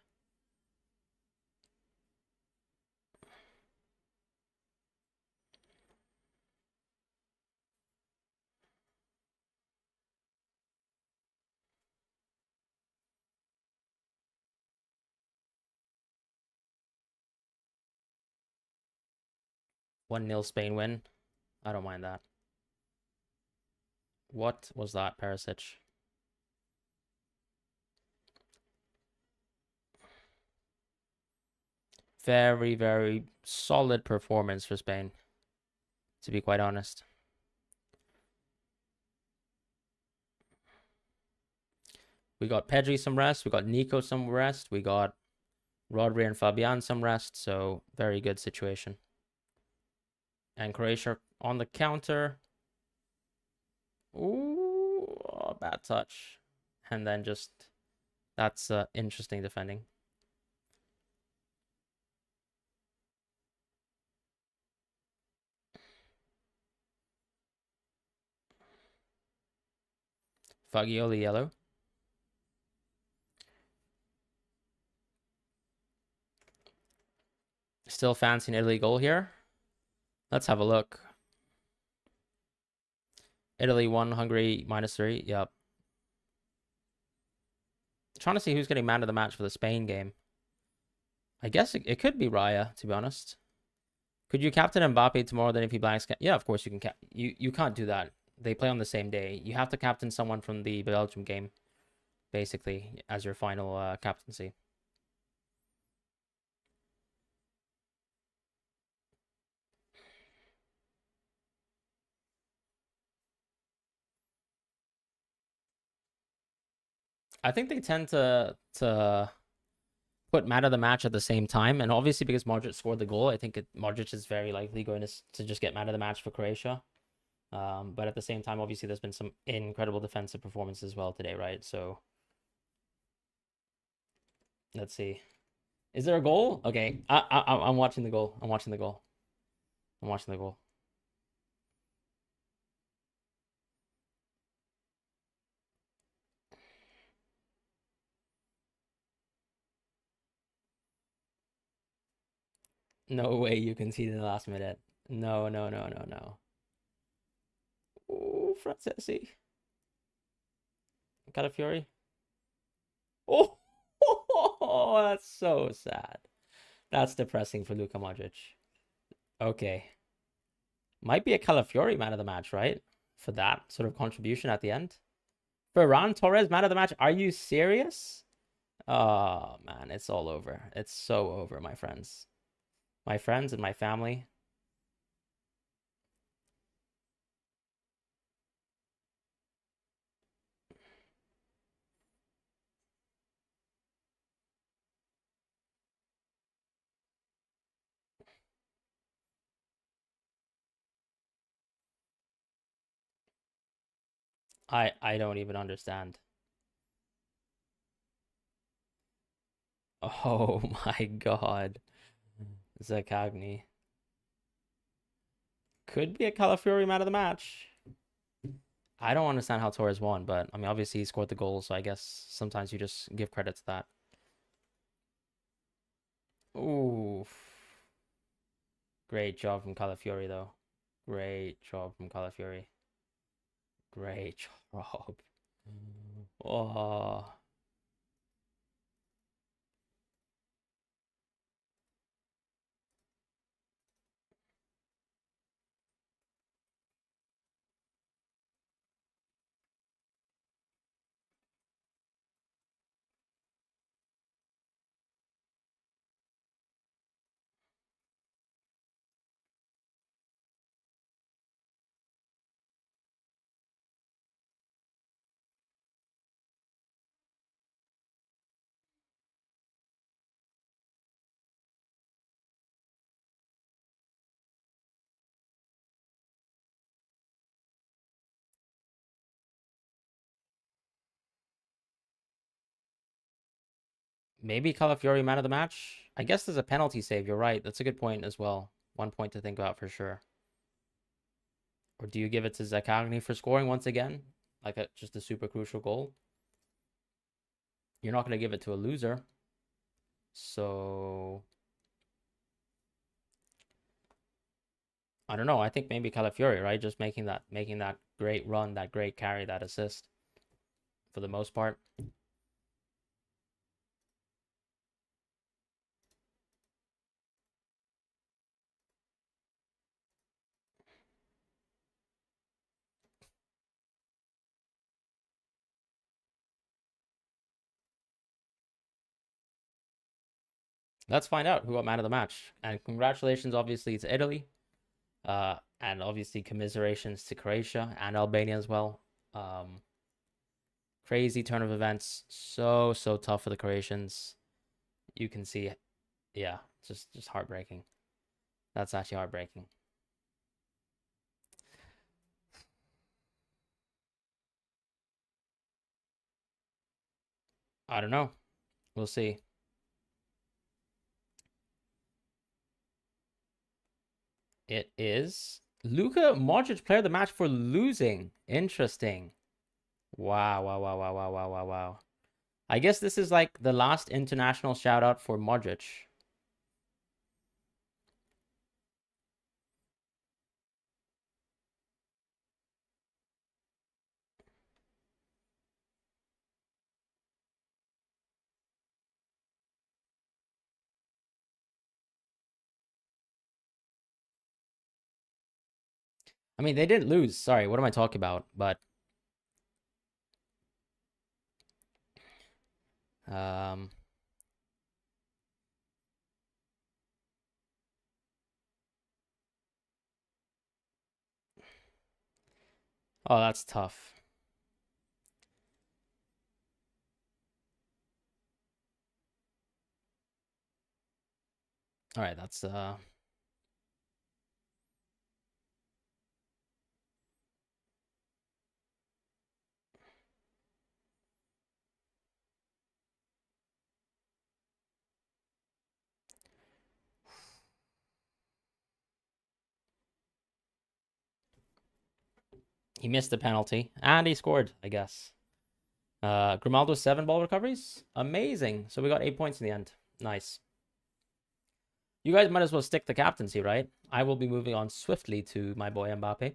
One nil Spain win. I don't mind that. What was that, Perisic? Very, very solid performance for Spain, to be quite honest. We got Pedri some rest. We got Nico some rest. We got Rodri and Fabian some rest. So very good situation. And Croatia on the counter. Ooh, oh, bad touch. And then just, that's interesting defending. Fagioli yellow. Still fancy an Italy goal here. Let's have a look. Italy 1, Hungary -3. Yep. Trying to see who's getting man of the match for the Spain game. I guess it could be Raya, to be honest. Could you captain Mbappe tomorrow? Then if he blanks, yeah, of course you can. You can't do that. They play on the same day. You have to captain someone from the Belgium game, basically, as your final captaincy. I think they tend to put man of the match at the same time, and obviously because Modric scored the goal, I think Modric is very likely going to just get man of the match for Croatia. But at the same time, obviously there's been some incredible defensive performances as well today, right? So let's see. Is there a goal? Okay, I'm watching the goal. I'm watching the goal. I'm watching the goal. No way you can see the last minute. No, no, no, no, no. Oh, Francesi. Calafiori. Oh, that's so sad. That's depressing for Luka Modric. Okay. Might be a Calafiori man of the match, right? For that sort of contribution at the end. Ferran Torres man of the match. Are you serious? Oh, man, it's all over. It's so over, my friends. My friends and my family. I don't even understand. Oh my God. Zakagni. Could be a Calafiori man of the match. I don't understand how Torres won, but I mean, obviously he scored the goal, so I guess sometimes you just give credit to that. Ooh, great job from Calafiori, though. Great job from Calafiori. Great job. Oh, maybe Calafiori man of the match. I guess there's a penalty save. You're right. That's a good point as well. 1 point to think about for sure. Or do you give it to Zakagni for scoring once again? Like just a super crucial goal? You're not going to give it to a loser. So I don't know. I think maybe Calafiori, right? Just making that great run, that great carry, that assist for the most part. Let's find out who got man of the match. And congratulations, obviously, to Italy. And obviously commiserations to Croatia and Albania as well. Crazy turn of events. So tough for the Croatians. You can see, yeah, just heartbreaking. That's actually heartbreaking. I don't know. We'll see. It is Luka Modric player of the match for losing. Interesting. Wow, wow, wow, wow, wow, wow, wow, wow. I guess this is like the last international shout out for Modric. I mean, they didn't lose. Sorry, what am I talking about? But um, oh, that's tough. All right, that's he missed the penalty and he scored, I guess. Grimaldo 7 ball recoveries. Amazing. So we got 8 points in the end. Nice. You guys might as well stick the captaincy, right? I will be moving on swiftly to my boy Mbappe.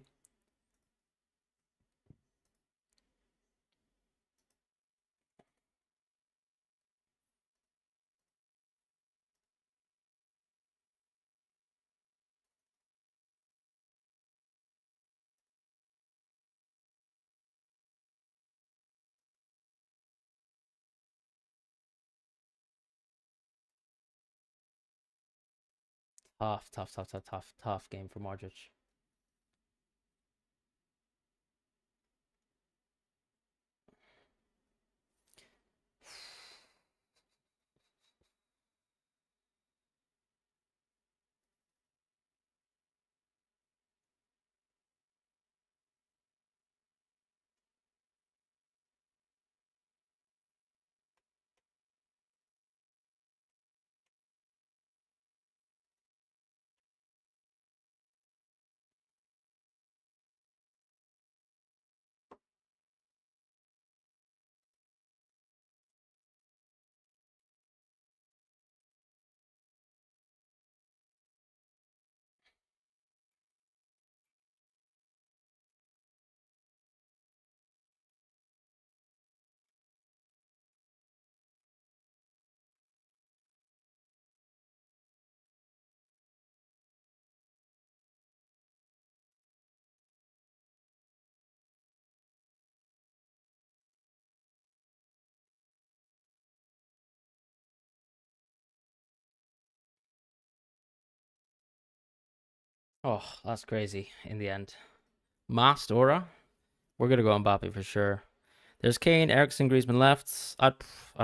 Tough game for Modric. Oh, that's crazy in the end. Mastora. We're gonna go Mbappe for sure. There's Kane, Ericsson, Griezmann left. I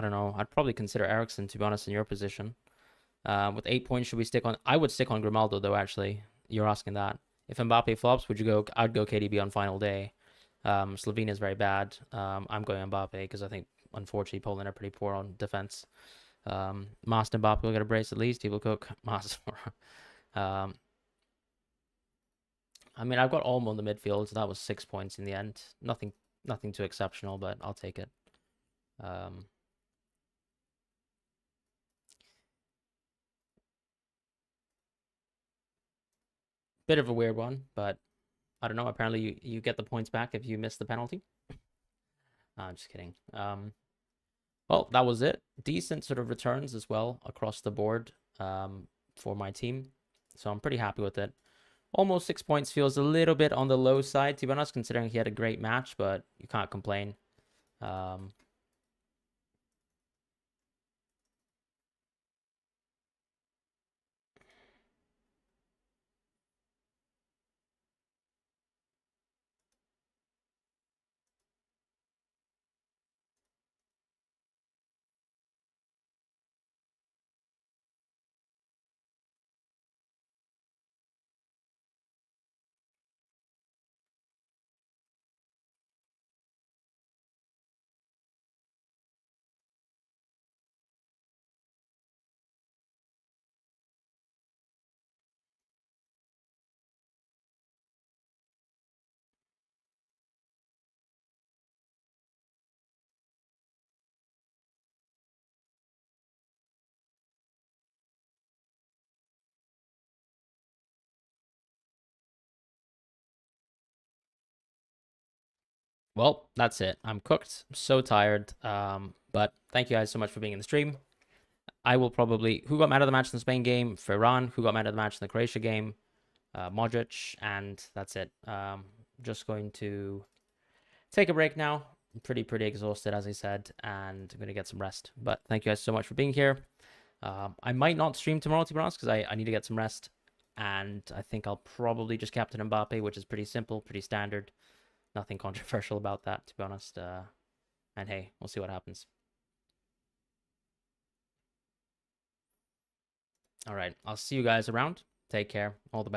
don't know. I'd probably consider Ericsson to be honest in your position. With 8 points, should we stick on? I would stick on Grimaldo though. Actually, you're asking that. If Mbappe flops, would you go? I'd go KDB on final day. Slovenia is very bad. I'm going Mbappe because I think unfortunately Poland are pretty poor on defense. Master Mbappe will get a brace at least. He will cook. Master. um, I mean, I've got Olmo in the midfield, so that was 6 points in the end. Nothing too exceptional, but I'll take it. Um, Bit of a weird one, but I don't know. Apparently, you get the points back if you miss the penalty. I'm just kidding. Well, that was it. Decent sort of returns as well across the board for my team. So I'm pretty happy with it. Almost 6 points feels a little bit on the low side, to be honest, considering he had a great match, but you can't complain. Um, well, that's it. I'm cooked. I'm so tired. But thank you guys so much for being in the stream. I will probably who got man of the match in the Spain game? Fran. Who got man of the match in the Croatia game? Modric, and that's it. Just going to take a break now. I'm pretty exhausted, as I said, and I'm gonna get some rest. But thank you guys so much for being here. I might not stream tomorrow, to be honest, because I need to get some rest. And I think I'll probably just captain Mbappe, which is pretty simple, pretty standard. Nothing controversial about that, to be honest. And hey, we'll see what happens. All right, I'll see you guys around. Take care. All the best.